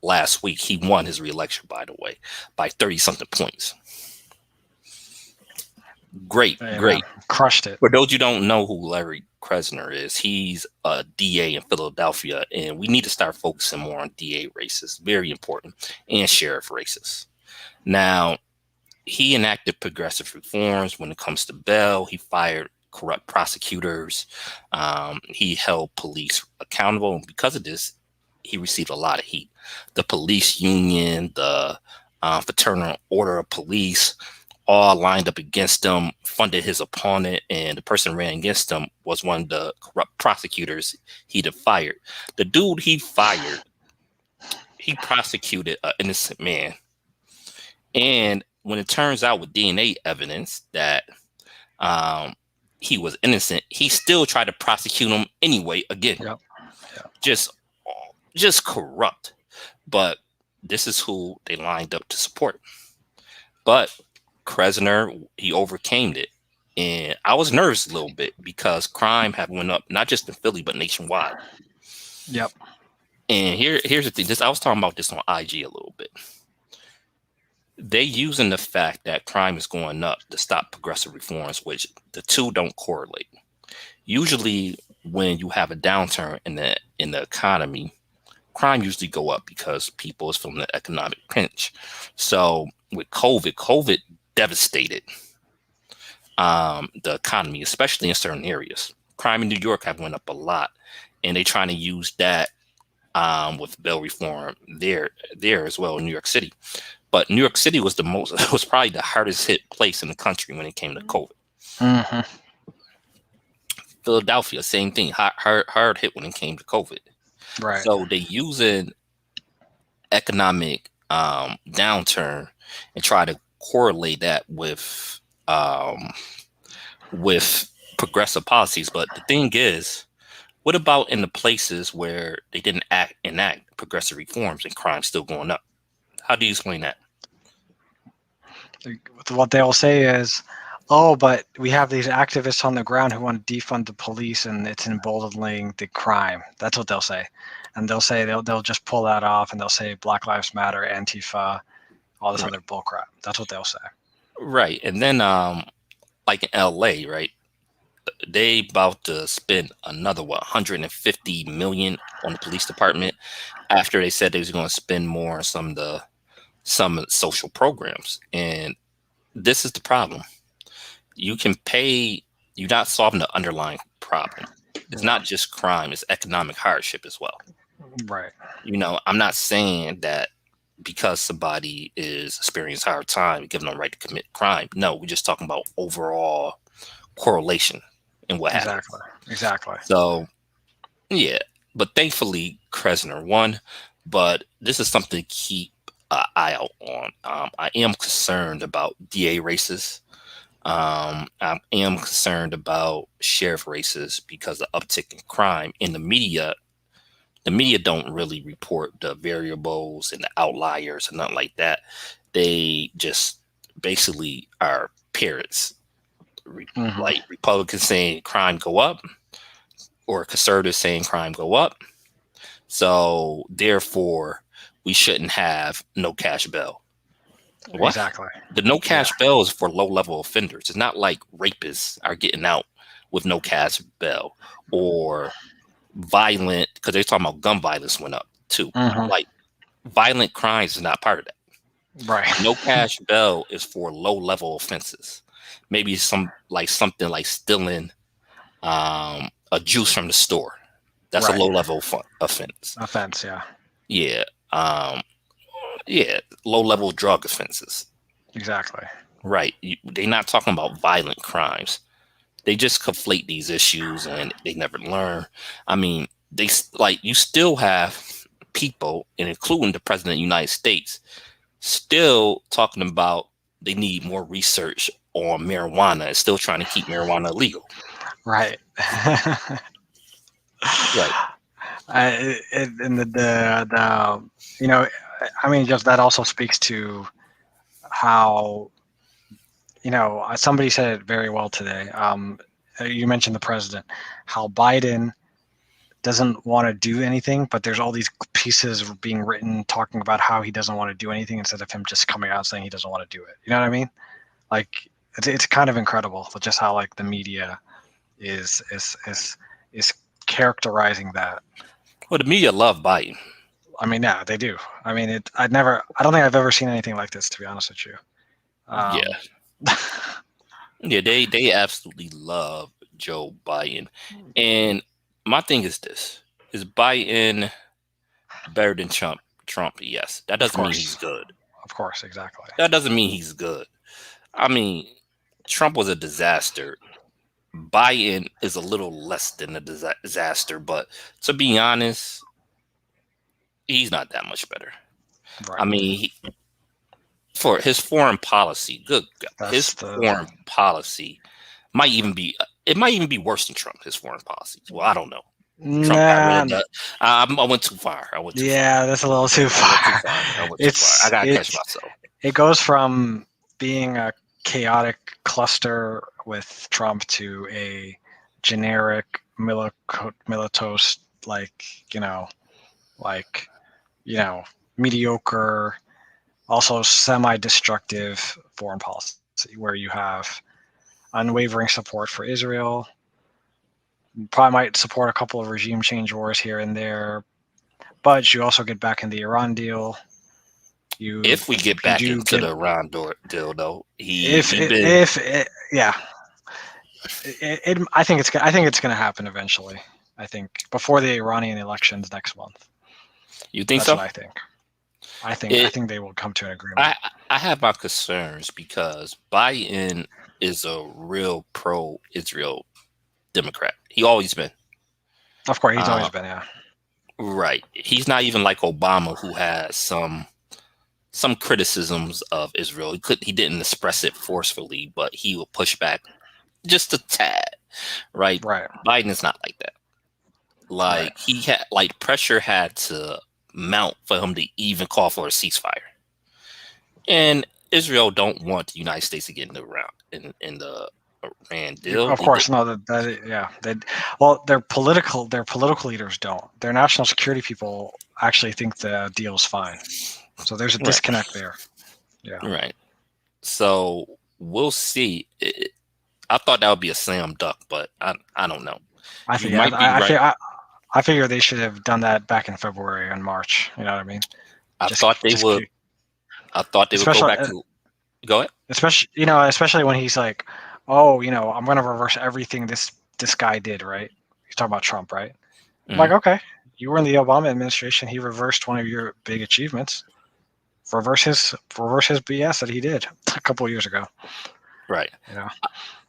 last week. He won his reelection, by the way, by 30 something points. Great, Hey, man, great. crushed it. For those you don't know who Larry Krasner is, he's a DA in Philadelphia, and we need to start focusing more on DA races. Very important, and sheriff races. Now, he enacted progressive reforms when it comes to bail. He fired corrupt prosecutors. He held police accountable. And because of this, he received a lot of heat. The police union, the Fraternal Order of Police, all lined up against him, funded his opponent, and the person ran against him was one of the corrupt prosecutors he'd have fired. The dude he fired, he prosecuted an innocent man. And when it turns out with DNA evidence that um, he was innocent, he still tried to prosecute him anyway. Again, Yep. Yeah. just just corrupt. But this is who they lined up to support. But Krasner, he overcame it. And I was nervous a little bit because crime had went up not just in Philly but nationwide. Yep. And here's the thing. I was talking about this on IG a little bit. They using the fact that crime is going up to stop progressive reforms, which the two don't correlate. Usually, when you have a downturn in the economy, crime usually go up because people is feeling the economic pinch. So with COVID devastated the economy, especially in certain areas. Crime in New York have went up a lot, and they trying to use that with bail reform there as well in New York City. But New York City was was probably the hardest hit place in the country when it came to COVID. Mm-hmm. Philadelphia, same thing, hard hit when it came to COVID. Right. So they using economic downturn and try to correlate that with progressive policies. But the thing is, what about in the places where they didn't enact progressive reforms and crime still going up? How do you explain that? What they'll say is, oh, but we have these activists on the ground who want to defund the police, and it's emboldening the crime. That's what they'll say, and they'll say they'll just pull that off, and they'll say Black Lives Matter, Antifa, all this Right. other bullcrap. That's what they'll say. Right. And then like in LA, right? They about to spend another 150 million on the police department after they said they was going to spend more on some social programs. And this is the problem. You can pay, you're not solving the underlying problem. It's not just crime, it's economic hardship as well. Right. I'm not saying that because somebody is experiencing hard time, giving them right to commit crime. No, we're just talking about overall correlation and what happens. Exactly. So, yeah. But thankfully, Krasner won. But this is something to keep an eye out on. I am concerned about DA races. I am concerned about sheriff races because of the uptick in crime. In the media don't really report the variables and the outliers and nothing like that. They just basically are parrots. Mm-hmm. Like Republicans saying crime go up or conservatives saying crime go up. So therefore, we shouldn't have no cash bail. What? Exactly. The no cash bail is for low level offenders. It's not like rapists are getting out with no cash bail or violent, because they're talking about gun violence went up too. Mm-hmm. Like violent crimes is not part of that. Right. No cash bail is for low level offenses. Maybe something like stealing a juice from the store. That's Right. a low level offense. Offense. Yeah. Yeah. Yeah. Low level drug offenses. Exactly. Right. They're not talking about violent crimes. They just conflate these issues and they never learn. I mean, you still have people, and including the president of the United States, still talking about they need more research on marijuana and still trying to keep marijuana illegal. Right. Right. And the I mean, just that also speaks to how, somebody said it very well today. You mentioned the president, how Biden doesn't want to do anything, but there's all these pieces being written talking about how he doesn't want to do anything instead of him just coming out saying he doesn't want to do it. You know what I mean? Like it's kind of incredible just how like the media is characterizing that. Well, the media love Biden. I mean, yeah, they do. I mean, I don't think I've ever seen anything like this, to be honest with you. Yeah, Um, yeah, they absolutely love Joe Biden. And my thing is this: is Biden better than Trump? Trump, yes. That of doesn't mean he's course, good. exactly. That doesn't mean he's good. I mean, Trump was a disaster. Biden is a little less than a disaster, but to be honest, he's not that much better. I Right. mean, for his foreign policy, good God, his That's the foreign policy might even be it might even be worse than Trump. His foreign policies. Well, I don't know. Trump got rid nah. of that. I went too far. I went too far. Yeah, that's a little too I went too far. far. I went too far. I gotta catch myself. It goes from being a chaotic cluster with Trump to a generic militos you know like you know mediocre, also semi-destructive foreign policy where you have unwavering support for Israel. Probably might support a couple of regime change wars here and there, but you also get back in the Iran deal. You If we get you back do into get the Iran deal, though, he been. if it, yeah, I think it's going to happen eventually. I think before the Iranian elections next month. You think That's so? what I think. I It. think they will come to an I agreement. I have my concerns because Biden is a real pro-Israel Democrat. He always been. Of course, he's Uh, always been, yeah. right. He's not even like Obama, who has some criticisms of Israel. He didn't express it forcefully, but he will push back just a tad. Right. Right, Biden is not like that. right. Like he had like pressure had to mount for him to even call for a ceasefire. And Israel don't want the United States to get in the round in the Iran deal. Of course, no. Yeah. Well, their political leaders don't. Their national security people actually think the deal's fine. So there's a Right, disconnect there. Yeah. right. So we'll see. I thought that would be a slam dunk, but I don't know. I You think might be right. I figure they should have done that back in February and March. You know what I mean? I Just thought they just would. I thought they would go especially back to. Go ahead. especially when he's like, oh, I'm going to reverse everything this guy did, right? He's talking about Trump, right? I'm like, Mhm. okay, you were in the Obama administration. He reversed one of your big achievements. Reverse his BS that he did a couple of years ago. Right. You know,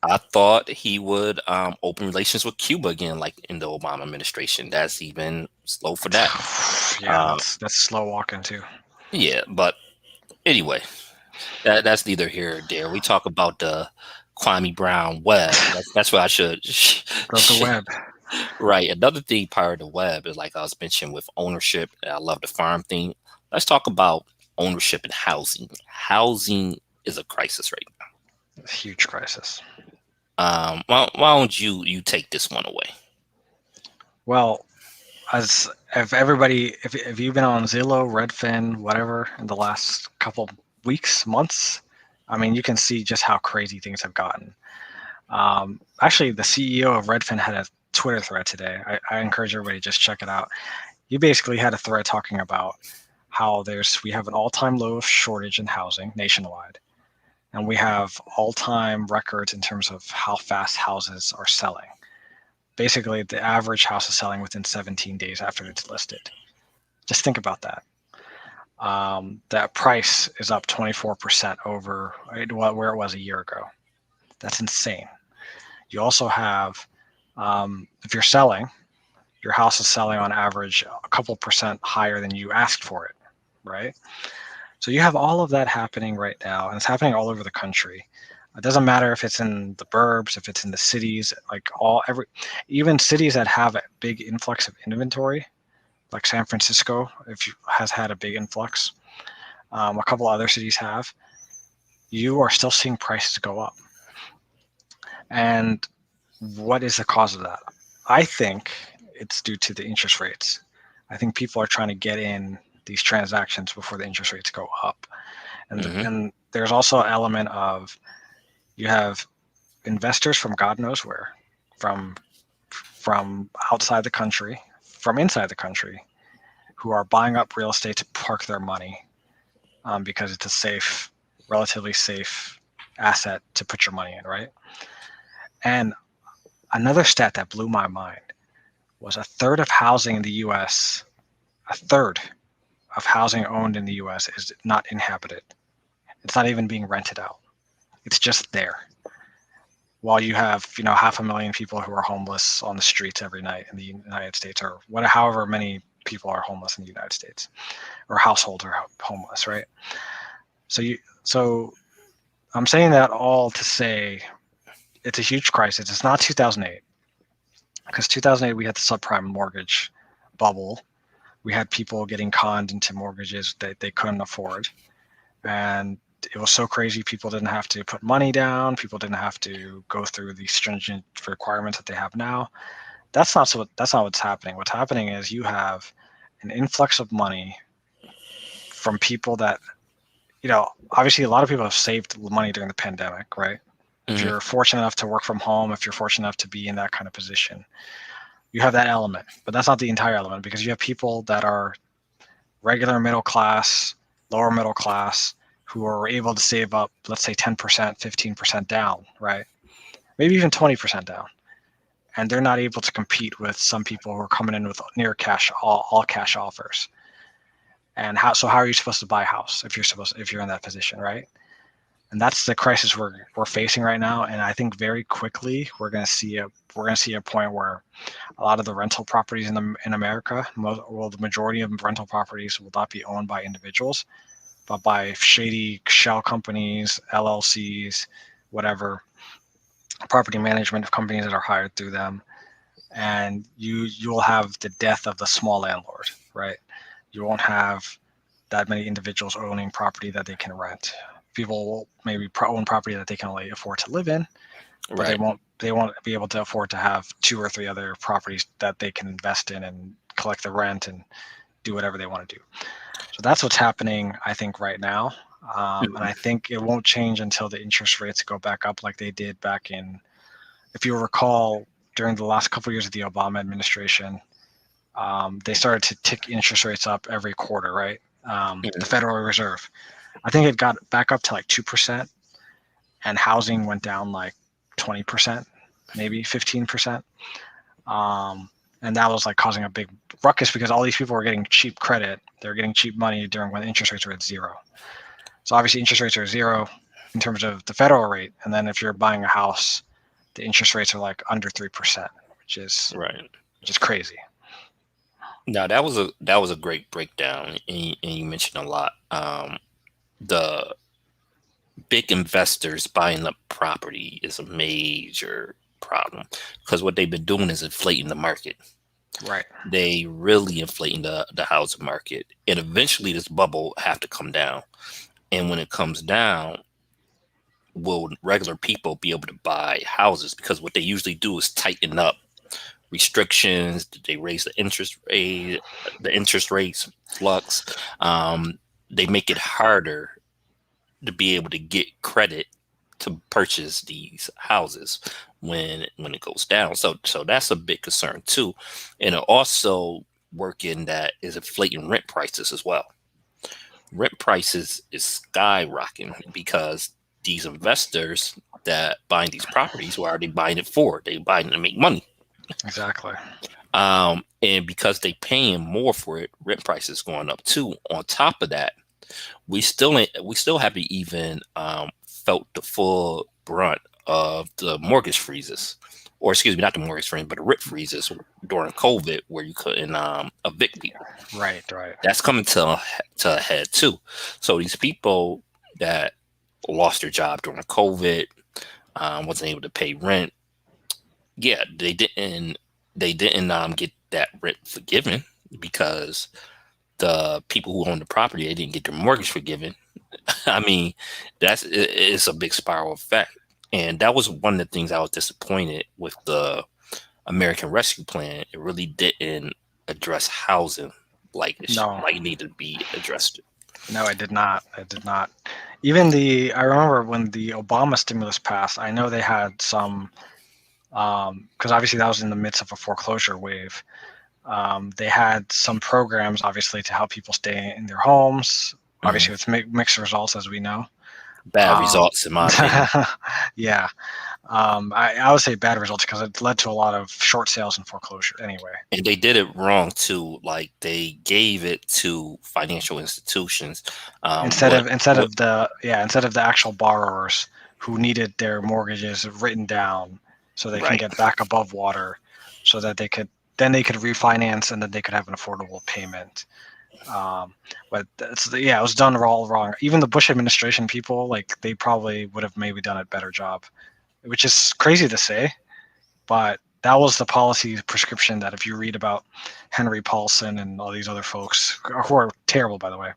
I thought he would open relations with Cuba again, like in the Obama administration. That's even slow for that. yeah, Uh, that's slow walking too. yeah, but anyway, that's neither here or there. We talk about the Kwame Brown web. That's what I should. The web. Right. Another thing part of the web is like I was mentioning with ownership. And I love the farm thing. Let's talk about ownership and housing. Housing is a crisis right Huge crisis. now. Why don't you take this one away? Well, as if you've been on Zillow, Redfin, whatever in the last couple weeks, months, I mean, you can see just how crazy things have gotten. Actually, the CEO of Redfin had a Twitter thread today. I encourage everybody to just check it out. He basically had a thread talking about how we have an all-time low of shortage in housing nationwide, and we have all-time records in terms of how fast houses are selling. Basically, the average house is selling within 17 days after it's listed. Just think about that. That price is up 24% over where it was a year ago. That's insane. You also have, if you're selling, your house is selling on average a couple percent higher than you asked for it, right? So you have all of that happening right now, and it's happening all over the country. It doesn't matter if it's in the burbs, if it's in the cities, even cities that have a big influx of inventory, like San Francisco, has had a big influx. A couple other cities have. You are still seeing prices go up. And what is the cause of that? I think it's due to the interest rates. I think people are trying to get in these transactions before the interest rates go up. Hmm. And there's also an element of you have investors from God knows where, from outside the country, from inside the country, who are buying up real estate to park their money because it's a safe, relatively safe asset to put your money in, right? And another stat that blew my mind was a third of housing in the U.S. A third of housing owned in the U.S. is not inhabited. It's not even being rented out. It's just there. While you have, 500,000 people who are homeless on the streets every night in the United States, or however many people are homeless in the United States, or households are homeless, right? So I'm saying that all to say it's a huge crisis. It's not 2008, because 2008 we had the subprime mortgage bubble. We had people getting conned into mortgages that they couldn't afford, and it was so crazy. People didn't have to put money down. People didn't have to go through the stringent requirements that they have now. That's not what's happening. What's happening is you have an influx of money from people that, obviously a lot of people have saved money during the pandemic, right? If Hmm. you're fortunate enough to work from home, if you're fortunate enough to be in that kind of position, you have that element. But that's not the entire element, because you have people that are regular middle class, lower middle class, who are able to save up, let's say 10%, 15% down, right? Maybe even 20% down. And they're not able to compete with some people who are coming in with near cash, all cash offers. And how are you supposed to buy a house if you're in that position, right? And that's the crisis we're facing right now. And I think very quickly we're gonna see a point where a lot of the rental properties in America, the majority of rental properties will not be owned by individuals, but by shady shell companies, LLCs, whatever, property management companies that are hired through them. And you will have the death of the small landlord, right? You won't have that many individuals owning property that they can rent. People will maybe own property that they can only afford to live in, but Right. they won't be able to afford to have two or three other properties that they can invest in and collect the rent and do whatever they want to do. So that's what's happening, I think, right now. And I think it won't change until the interest rates go back up like they did back in, if you recall, during the last couple of years of the Obama administration. They started to tick interest rates up every quarter, right? The Mhm. Federal Reserve. I think it got back up to like 2%, and housing went down like 20%, maybe 15%. And that was like causing a big ruckus because all these people were getting cheap credit. They're getting cheap money during when interest rates were at zero. So obviously interest rates are zero in terms of the federal rate. And then if you're buying a house, the interest rates are like under 3%, which is Right. crazy. Now that was a great breakdown, and you mentioned a lot. The big investors buying up property is a major problem because what they've been doing is inflating the market. Right. They really inflating the housing market, and eventually this bubble have to come down. And when it comes down, will regular people be able to buy houses? Because what they usually do is tighten up restrictions. They raise the interest rates flux. Um, they make it harder to be able to get credit to purchase these houses when it goes down. So that's a big concern too, and it also working that is inflating rent prices as well. Rent prices is skyrocketing because these investors that buying these properties, who are they buying it for? They buying it to make money. Exactly. And because they paying more for it, rent prices going up too. On top of that, we still haven't even felt the full brunt of the mortgage freezes, or excuse me, not the mortgage freeze, but the rent freezes during COVID, where you couldn't evict people. Right. Right. That's coming to a head too. So these people that lost their job during COVID, wasn't able to pay rent. Yeah, they didn't get that rent forgiven because the people who own the property, they didn't get their mortgage forgiven. I mean, it's a big spiral effect, and that was one of the things I was disappointed with the American Rescue Plan, it really didn't address housing No, like it needed to be addressed. no, I did not. I did not. Even I remember when the Obama stimulus passed, I know they had some, because obviously that was in the midst of a foreclosure wave. They had some programs, obviously, to help people stay in their homes, Mhm. obviously with mixed results, as we know. Bad Um, results, in my opinion. yeah, I would say bad results because it led to a lot of short sales and foreclosure anyway. And they did it wrong too. Like they gave it to financial institutions. What? What? Instead of the actual borrowers who needed their mortgages written down so they can Right. get back above water, so that they could refinance and then they could have an affordable payment. But it was done all wrong. Even the Bush administration people, like they probably would have maybe done a better job, which is crazy to say, but that was the policy prescription that if you read about Henry Paulson and all these other folks who are terrible, by the way,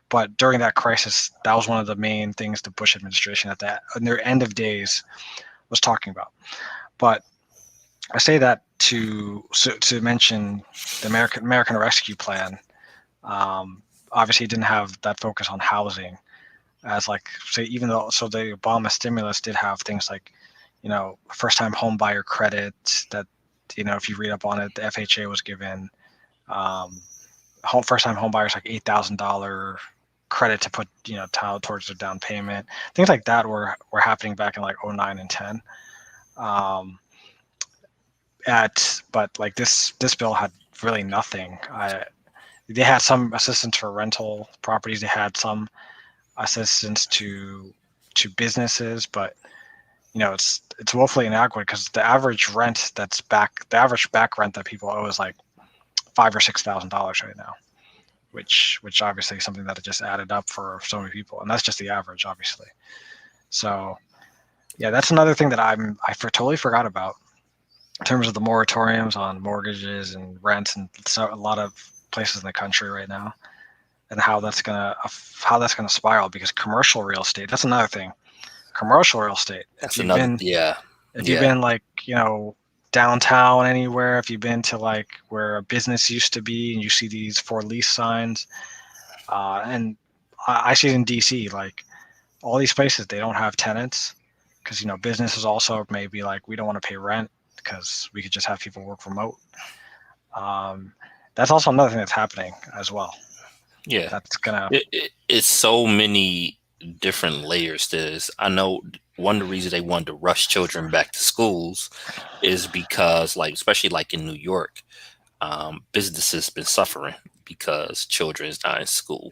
but during that crisis, that was one of the main things the Bush administration at that in their end of days was talking about. But I say that to mention the American Rescue Plan. Obviously, it didn't have that focus on housing as like say even though so the Obama stimulus did have things like first time home buyer credit that if you read up on it the FHA was given um, first time home buyers like $8,000 credit to put towards their down payment. Things like that were happening back in like '09 and 10. Um, at but like this bill had really nothing. They had some assistance for rental properties. They had some assistance to businesses, but it's woefully inadequate because the average back rent that people owe is like $5,000 or $6,000 right now, which obviously is something that just added up for so many people, and that's just the average, obviously. So yeah, that's another thing that totally forgot about in terms of the moratoriums on mortgages and rents and so a lot of places in the country right now, and how that's gonna spiral because commercial real estate. That's another thing. Commercial real estate. That's another. Yeah. If you've Yeah. been like downtown anywhere, if you've been to like where a business used to be, and you see these for lease signs, and I see it in DC, like all these places they don't have tenants because businesses also maybe like we don't want to pay rent because we could just have people work remote. Um, that's also another thing that's happening as well. Yeah. That's gonna It's so many different layers to this. I know one of the reasons they wanted to rush children back to schools is because, like, especially like in New York, businesses been suffering because children is not in school.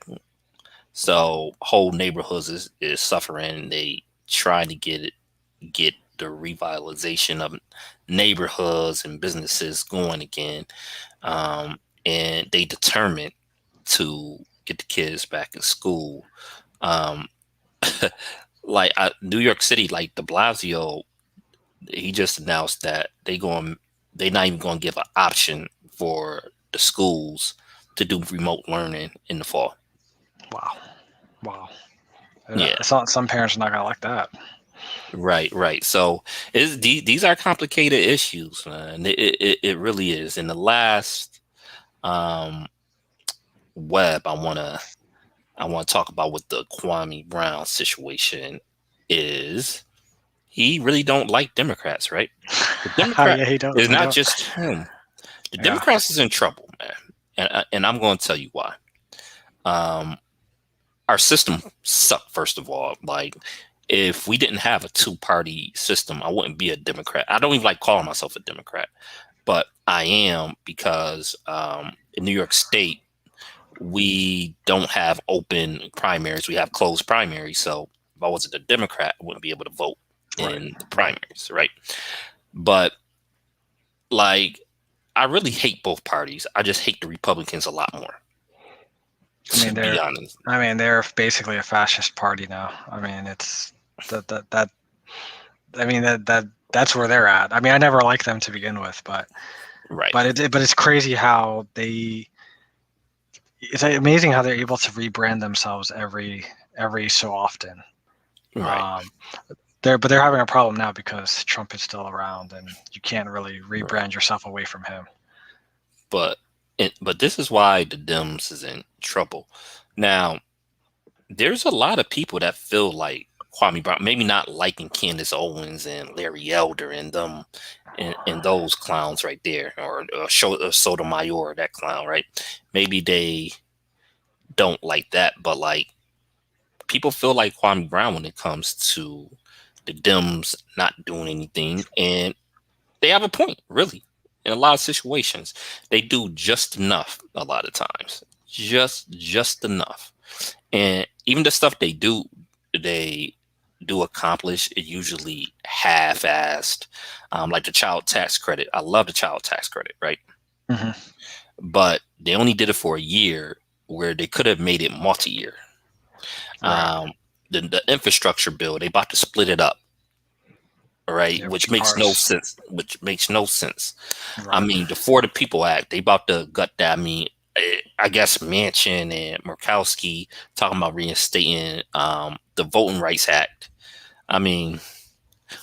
So whole neighborhoods is suffering. They trying to get the revitalization of neighborhoods and businesses going again. Um, and they determined to get the kids back in school. Um, New York City, like De Blasio, he just announced that they not even going to give an option for the schools to do remote learning in the fall. wow, wow. Yeah, Some parents are not gonna like that. right, right. So these are complicated issues, man. It really is. In the last um, web, I want to talk about what the Kwame Brown situation is. He really don't like Democrats, right? The Democrat Yeah, he don't. is He not don't. just him. The Yeah. Democrats is in trouble, man, and I'm going to tell you why. Um, our system sucked. First of all, like if we didn't have a two-party system, I wouldn't be a Democrat. I don't even like calling myself a Democrat, but I am because in New York State we don't have open primaries. We have closed primaries. So if I wasn't a Democrat, I wouldn't be able to vote Right. in the Right. primaries, right? But like, I really hate both parties. I just hate the Republicans a lot more, I to mean, be honest. they're basically a fascist party now. I mean, it's that. I mean that's where they're at. I mean, I never liked them to begin with, Right, but it's crazy how they. It's amazing how they're able to rebrand themselves every so often. right. Um, they're having a problem now because Trump is still around, and you can't really Right. rebrand yourself away from him. But but this is why the Dems is in trouble. Now, there's a lot of people that feel like Kwame Brown, maybe not liking Candace Owens and Larry Elder and them and those clowns right there, or Sotomayor, that clown, right? Maybe they don't like that, but like people feel like Kwame Brown when it comes to the Dems not doing anything, and they have a point, really. In a lot of situations, they do just enough. A lot of times, just enough, and even the stuff they do accomplish is usually half-assed. Like the child tax credit. I love the child tax credit, right? Hmm. But they only did it for a year, where they could have made it multi-year. Right. Um, the infrastructure bill, they about to split it up, right? Yeah. Which Two makes no parts. sense. Which makes no sense. I Right. mean, the For the People Act, they about to gut that. I mean, I guess Manchin and Murkowski talking about reinstating the Voting Rights Act. I mean,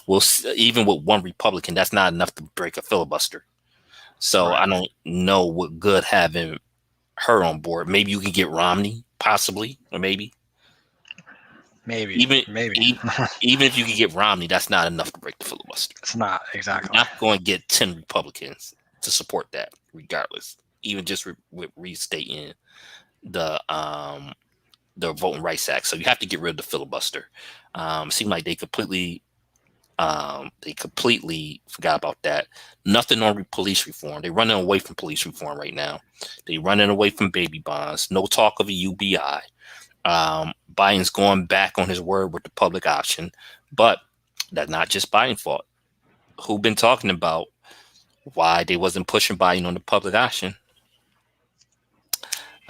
even with one Republican, that's not enough to break a filibuster. So Right. I don't know what good having her on board. Maybe you can get Romney, possibly, or maybe Maybe. even Maybe. even even if you can get Romney, that's not enough to break the filibuster. It's not You're exactly. not going to get 10 Republicans to support that, regardless. Even just with restating the the Voting Rights Act, so you have to get rid of the filibuster. It seemed like they completely forgot about that. Nothing on police reform. They're running away from police reform right now. They're running away from baby bonds. No talk of a UBI. Biden's going back on his word with the public option, but that's not just Biden's fault. Who been talking about why they wasn't pushing Biden on the public option?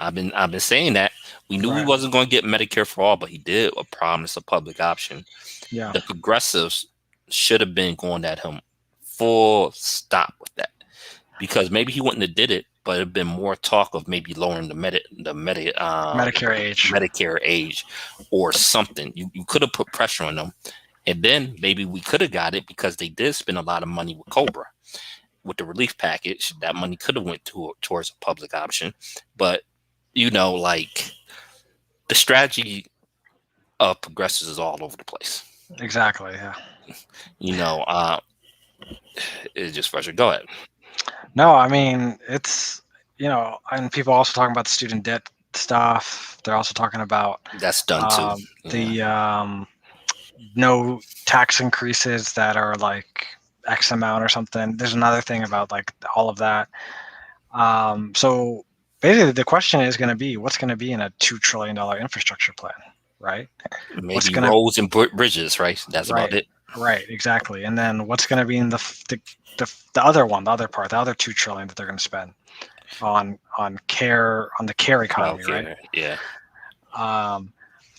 I've been saying that we knew he Right. wasn't going to get Medicare for all, but he did a promise a public option. Yeah. The progressives should have been going at him full stop with that, because maybe he wouldn't have did it, but it'd been more talk of maybe lowering Medicare age. Medicare age or something. You could have put pressure on them, and then maybe we could have got it, because they did spend a lot of money with Cobra with the relief package. That money could have went towards a public option, but like the strategy of progressives is all over the place. Exactly. Yeah. You know, uh, it's just frustrating. Go ahead. No, I mean and people also talking about the student debt stuff. They're also talking about That's done too. Yeah. the no tax increases that are like X amount or something. There's another thing about like all of that. So basically, the question is going to be, what's going to be in a $2 trillion infrastructure plan, right? What's Maybe going to roads and bridges, right? That's about right, it. right, exactly. And then what's going to be in the other one, the other part, the other 2 trillion that they're going to spend on the care economy, right? Okay. Yeah. Um,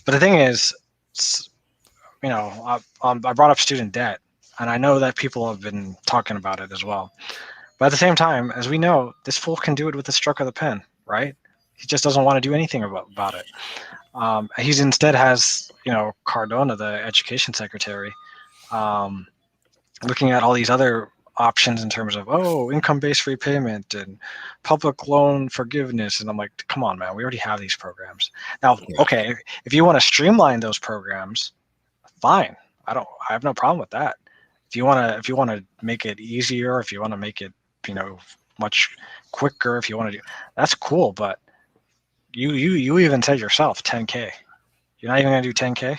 but the thing is, I brought up student debt, and I know that people have been talking about it as well. But at the same time, as we know, this fool can do it with the stroke of the pen, right? He just doesn't want to do anything about it. He's instead has, Cardona, the education secretary, um, looking at all these other options in terms of, income-based repayment and public loan forgiveness. And I'm like, come on, man, we already have these programs. Now, Right. okay, if you want to streamline those programs, fine. I have no problem with that. If you want to make it easier, if you want to make it, much quicker, if you want to do, that's cool. But you even said yourself 10K. You're not even gonna do 10K.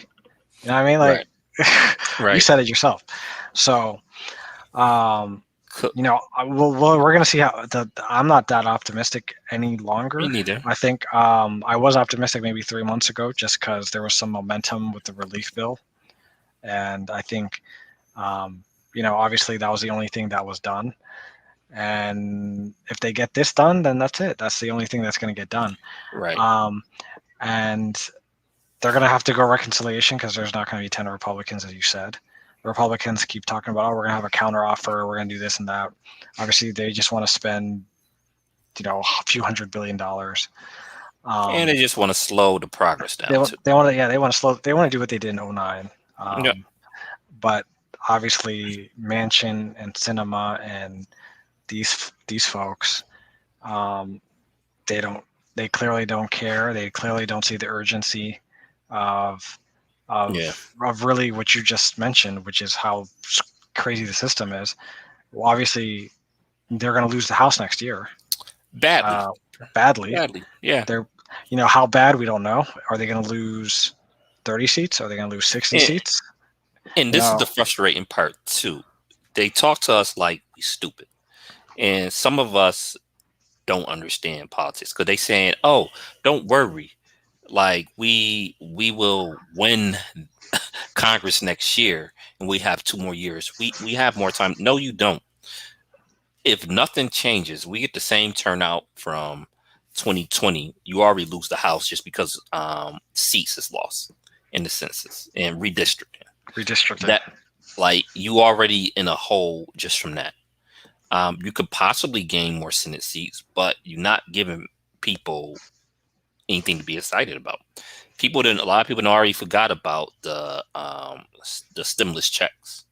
You know what I mean? Like Right. you Right. said it yourself. So um, Co- we're gonna see how I'm not that optimistic any Me longer. neither. I think I was optimistic maybe 3 months ago, just because there was some momentum with the relief bill, and I think obviously that was the only thing that was done. And if they get this done, then that's it. That's the only thing that's going to get done. Right. Um, and they're going to have to go reconciliation, because there's not going to be 10 Republicans, as you said. The Republicans keep talking about, we're going to have a counter offer, we're going to do this and that. Obviously, they just want to spend, a few $100 billion. And they just want to slow the progress They down want, too. they want to, yeah, they want to slow. They want to do what they did in '09. Yeah. but obviously Manchin and Cinema and these folks, um, they don't. They clearly don't care. They clearly don't see the urgency of Yeah, of really what you just mentioned, which is how crazy the system is. Well, obviously, they're going to lose the House next year, badly, uh, badly. badly. Yeah, They're, how bad we don't know. Are they going to lose 30 seats? Are they going to lose 60 and, seats? and You this is know, the frustrating part too. They talk to us like we stupid, and some of us don't understand politics because they saying, "Oh, don't worry, like we will win Congress next year, and we have 2 more years. We have more time." No, you don't. If nothing changes, we get the same turnout from 2020. You already lose the House just because seats is lost in the census and redistricting. redistricting. That like you already in a hole just from that. You could possibly gain more Senate seats, but you're not giving people anything to be excited about. People didn't. A lot of people already forgot about the stimulus checks.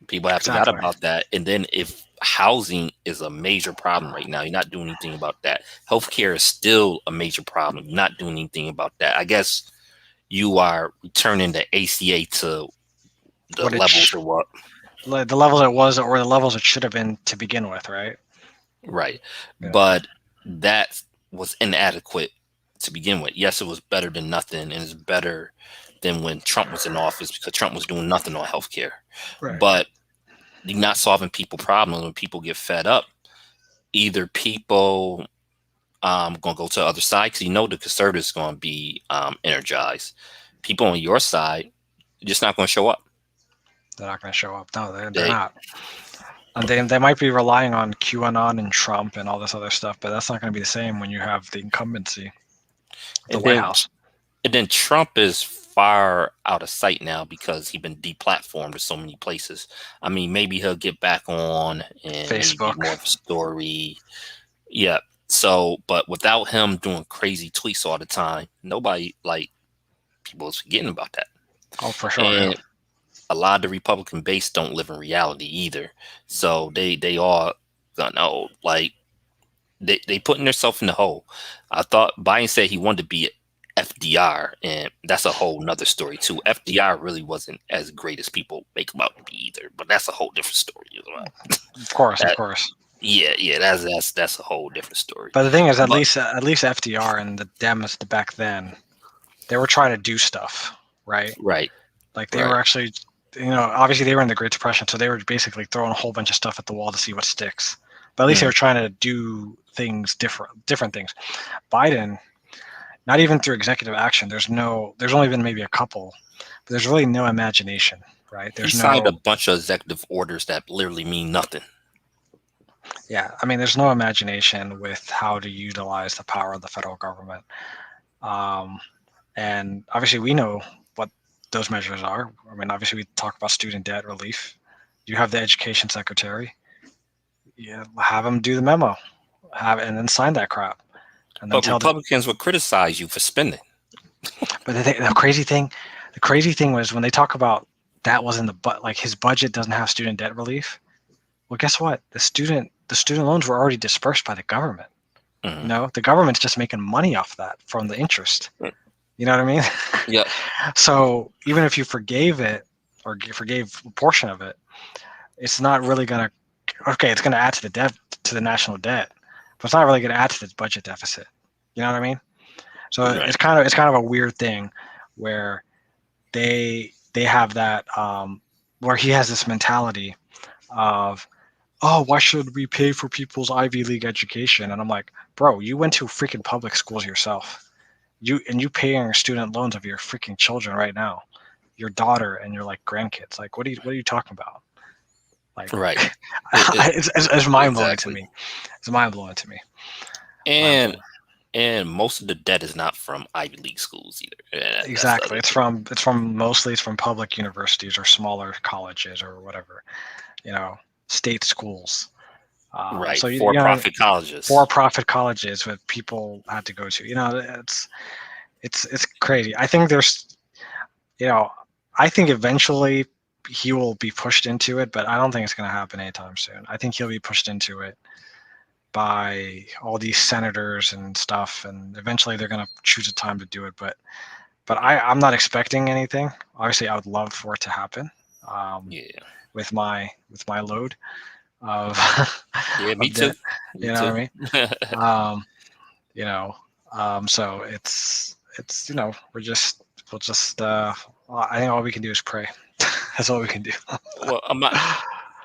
People have forgot Exactly. about that. And then if housing is a major problem right now, you're not doing anything about that. Healthcare is still a major problem. You're not doing anything about that. I guess you are returning the ACA to the What it levels of what. the levels it was, or the levels it should have been to begin with, right? Right. Yeah. But that was inadequate to begin with. Yes, it was better than nothing, and it's better than when Trump was in office because Trump was doing nothing on healthcare. Right. But you're not solving people problems. When people get fed up, either people gonna go to the other side because the conservatives gonna be energized. People on your side just not gonna show up. They're not going to show up. No, they're They not. And they might be relying on QAnon and Trump and all this other stuff, but that's not going to be the same when you have the incumbency of the and White then House. and then Trump is far out of sight now because he's been deplatformed to so many places. I mean, maybe he'll get back on and maybe Facebook. more of a story. Yeah. So, but without him doing crazy tweets all the time, nobody like people is forgetting about that. Oh, for sure. Yeah. And a lot of the Republican base don't live in reality either. So they all gonna know like they putting themselves in the hole. I thought Biden said he wanted to be FDR, and that's a whole nother story too. FDR really wasn't as great as people make him out to be either, but that's a whole different story as well. Of course, of That, course. yeah, that's a whole different story. But the thing is, at But least FDR and the Dems back then, they were trying to do stuff, right? right, Like they right, were actually, obviously they were in the Great Depression, so they were basically throwing a whole bunch of stuff at the wall to see what sticks. But at least they mm, were trying to do things different things. Biden, not even through executive action. There's only been maybe a couple, but there's really no imagination, right? he There's signed a no, bunch of executive orders that literally mean nothing. yeah. I mean, there's no imagination with how to utilize the power of the federal government. Um, and obviously, we know what those measures are. I mean, obviously, we talk about student debt relief. You have the education secretary. Yeah, have him do the memo, and then sign that crap, and then But tell the. Republicans would criticize you for spending. But the crazy thing was when they talk about that was in the like his budget doesn't have student debt relief. Well, guess what? The student loans were already dispersed by the government. Mhm. The government's just making money off that from the interest. You know what I mean? Yep. So even if you forgave it or forgave a portion of it, it's not really gonna. Okay, it's gonna add to the debt to the national debt, but it's not really gonna add to the budget deficit. You know what I mean? So Right. it's kind of a weird thing where they have that where he has this mentality of, oh, why should we pay for people's Ivy League education? And I'm like, bro, you went to freaking public schools yourself. You paying your student loans of your freaking children right now, your daughter and your like grandkids. Like, what are you talking about? Like, Right. It, it's mind blowing to exactly. me. It's mind blowing to me. Mind And blowing. and most of the debt is not from Ivy League schools either. Yeah, that's the Exactly. other It's thing. from mostly it's from public universities or smaller colleges or whatever. You know, state schools. Right. So For-profit colleges. for-profit colleges that people had to go to. It's crazy. I think there's, you know, I think eventually he will be pushed into it, but I don't think it's going to happen anytime soon. I think he'll be pushed into it by all these senators and stuff, and eventually they're going to choose a time to do it. But I'm not expecting anything. Obviously, I would love for it to happen. Yeah. With my load of Yeah, me of too. debt, Me you know what too. I mean? Um, you know, so it's we'll just I think all we can do is pray. That's all we can do. Well,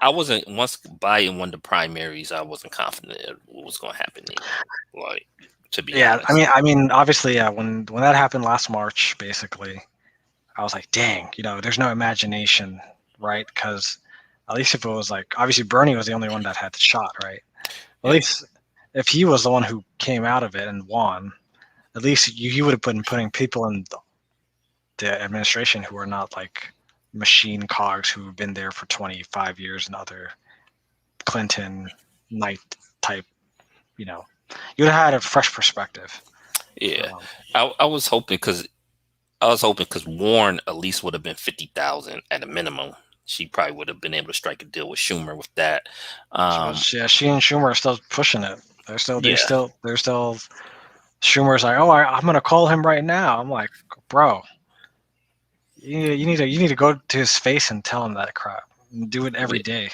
I wasn't once Biden won the primaries. I wasn't confident in what was going to happen anyway. Like, to be Yeah, honest. I mean, obviously, yeah. When that happened last March, basically, I was like, dang, there's no imagination, right? Because at least if it was like, obviously, Bernie was the only one that had the shot, right? At Yes. least if he was the one who came out of it and won, at least you would have been putting people in the administration who are not like machine cogs who've been there for 25 years and other Clinton Knight type, you know, you'd have had a fresh perspective. Yeah. Um, I was hoping because Warren at least would have been 50,000 at a minimum. She probably would have been able to strike a deal with Schumer with that. so Um, yeah, she and Schumer are still pushing it. yeah. They're still. Schumer's like, oh, I'm gonna call him right now. I'm like, bro, you need to go to his face and tell him that crap. Do it every Yeah. day.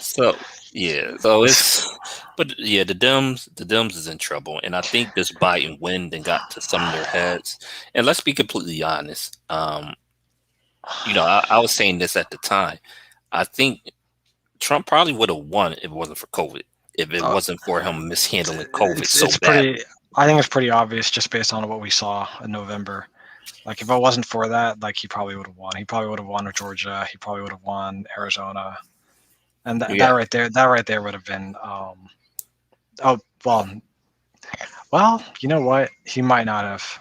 So yeah. So but yeah, the Dems is in trouble, and I think this Biden win then got to some of their heads. And let's be completely honest. I was saying this at the time. I think Trump probably would have won if it wasn't for COVID. If it Uh, wasn't for him mishandling COVID so it's badly. pretty. I think it's pretty obvious just based on what we saw in November. Like if it wasn't for that, like he probably would have won. He probably would have won with Georgia. He probably would have won Arizona. And Yeah. that right there would have been. Oh well, you know what? He might not have.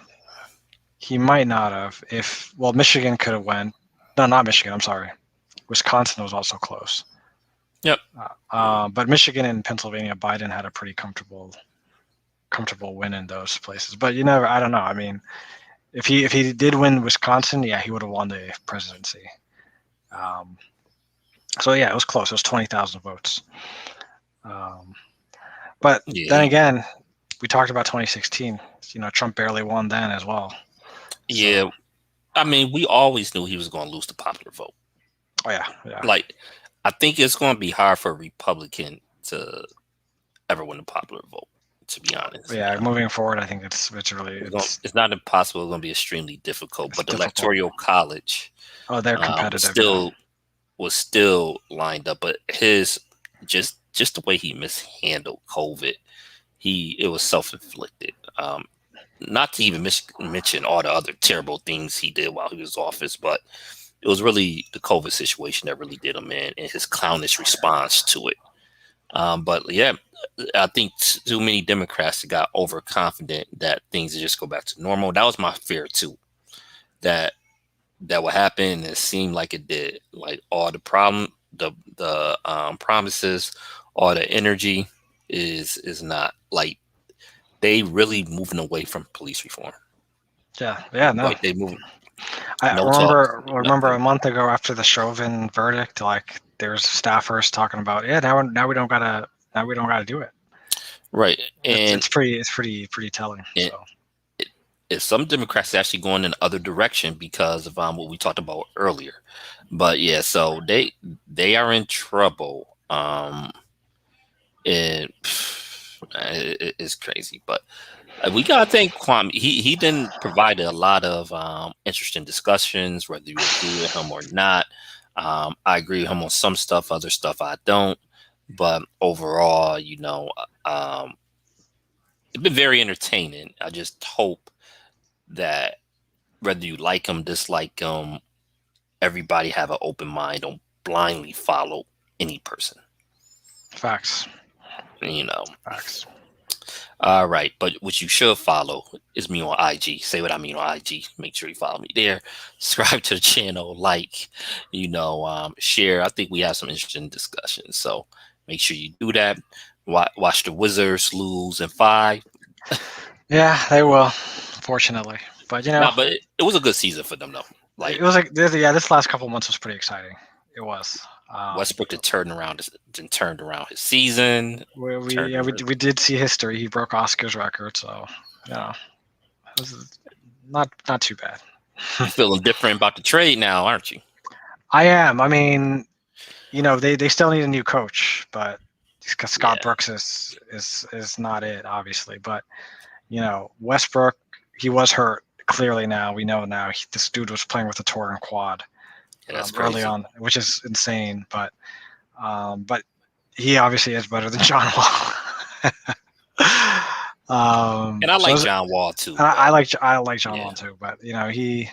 He might not have. If Michigan could have went. No, not Michigan. I'm sorry. Wisconsin was also close. Yep. But Michigan and Pennsylvania, Biden had a pretty comfortable win in those places. But you never. I don't know. I mean, if he did win Wisconsin, yeah, he would have won the presidency. Um, so yeah, it was close. It was 20,000 votes. Um, but Yeah. then again, we talked about 2016. Trump barely won then as well. Yeah. So, I mean, we always knew he was going to lose the popular vote. oh yeah. Like, I think it's going to be hard for a Republican to ever win the popular vote. To be honest, Yeah, moving forward, I think it's really it's not impossible. It's going to be extremely difficult. But the difficult. electoral college Oh, they're was competitive. Yeah. still lined up, but his just the way he mishandled COVID, it was self-inflicted. Not to even mention all the other terrible things he did while he was in office, but it was really the COVID situation that really did him in, and his clownish response to it. But yeah, I think too many Democrats got overconfident that things would just go back to normal. That was my fear too. That would happen. And it seemed like it did. Like all the promises, all the energy is not like they really moving away from police reform. Yeah. No, Like they moving I no talks, remember a nothing. month ago after the Chauvin verdict, like there's staffers talking about, yeah, now we don't gotta do it. Right. It's pretty telling. And So if some Democrats are actually going in the other direction because of what we talked about earlier. But yeah, so they are in trouble. And it's crazy, but we gotta thank Kwame. He didn't provide a lot of interesting discussions, whether you agree with him or not. I agree with him on some stuff, other stuff I don't. But overall, it's been very entertaining. I just hope that whether you like him, dislike him, everybody have an open mind. Don't blindly follow any person. facts. You know. Facts. All right, but what you should follow is me on IG. Say what I mean on IG. Make sure you follow me there. Subscribe to the channel, like, share. I think we have some interesting discussions, so make sure you do that. Watch the Wizards lose in 5. Yeah, they will, fortunately. But Nah, but it was a good season for them though. Like, it was like this last couple months was pretty exciting. It was. Westbrook turned around his season. We Turned yeah around. we did see history. He broke Oscar's record, so yeah, it was not too bad. You feeling different about the trade now, aren't you? I am. I mean, they still need a new coach, but because Scott Yeah, Brooks is not it, obviously. But Westbrook, he was hurt. Clearly, now we know now this dude was playing with a torn quad yeah, that's early crazy. on, which is insane. But he obviously is better than John Wall. And I So like John Wall too, I but like John yeah, Wall too, but he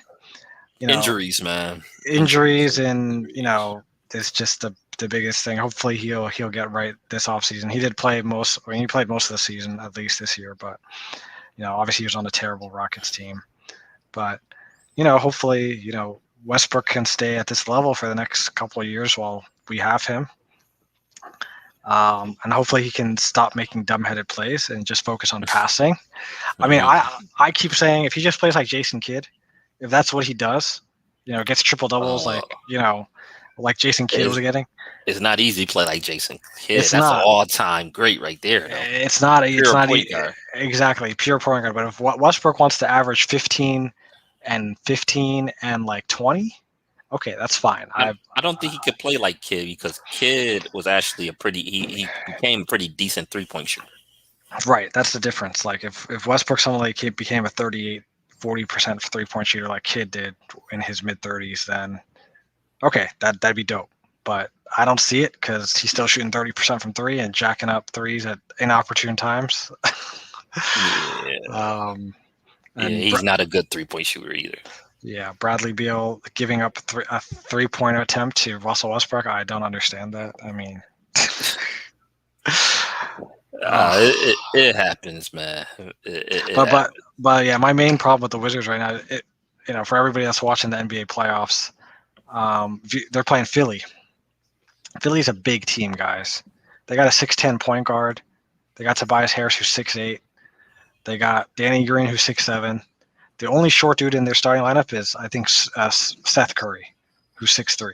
you know injuries, man, injuries. injuries and it's just the biggest thing. Hopefully he'll get right this offseason. He did play most. I mean, he played most of the season at least this year, but obviously he was on a terrible Rockets team. But hopefully Westbrook can stay at this level for the next couple of years while we have him. And hopefully he can stop making dumb-headed plays and just focus on passing. I mean, Mhm. I keep saying if he just plays like Jason Kidd, if that's what he does, gets triple doubles Uh, like Jason Kidd was it's, getting. it's not easy to play like Jason Kidd. It's That's an not. all-time great right there, though. It's not. It's Pure not point guard. exactly pure point guard. But if Westbrook wants to average 15 and like 20, okay, that's fine. I don't think he could play like Kidd because Kidd was actually he became a pretty decent 3-point shooter. Right. That's the difference. Like if Westbrook suddenly became a 38-40% 3-point shooter like Kidd did in his mid 30s, then okay, that'd be dope. But I don't see it because he's still shooting 30% from three and jacking up threes at inopportune times. Yeah, um, yeah, and he's not a good 3-point shooter either. yeah, Bradley Beal giving up a 3-point attempt to Russell Westbrook. I don't understand that. I mean, It happens, man. It but but happens. but yeah, my main problem with the Wizards right now, for everybody that's watching the NBA playoffs, they're playing Philly. Philly's a big team, guys. They got a 6'10" point guard. They got Tobias Harris, who's 6'8". They got Danny Green, who's 6'7". The only short dude in their starting lineup is, I think, Seth Curry, who's 6'3".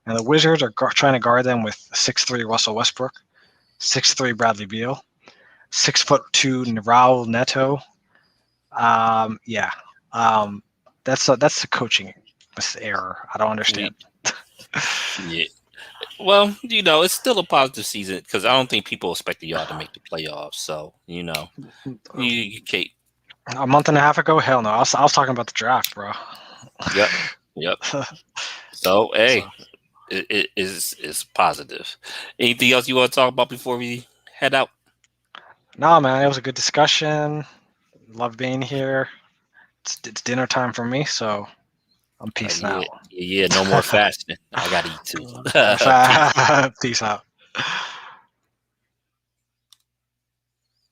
And the Wizards are trying to guard them with 6'3" Russell Westbrook, 6'3" Bradley Beal, 6'2" Raul Neto. Yeah, that's a coaching error. I don't understand. Yeah. Well, it's still a positive season because I don't think people expected y'all to make the playoffs. So, you can't. A month and a half ago, hell no. I was talking about the draft, bro. Yep. Yep. So, So, hey, it's positive. Anything else you want to talk about before we head out? no, man, it was a good discussion. Love being here. It's dinner time for me, so I'm peacing Yeah, out. yeah, no more fasting. I gotta eat too. Peace. Peace out.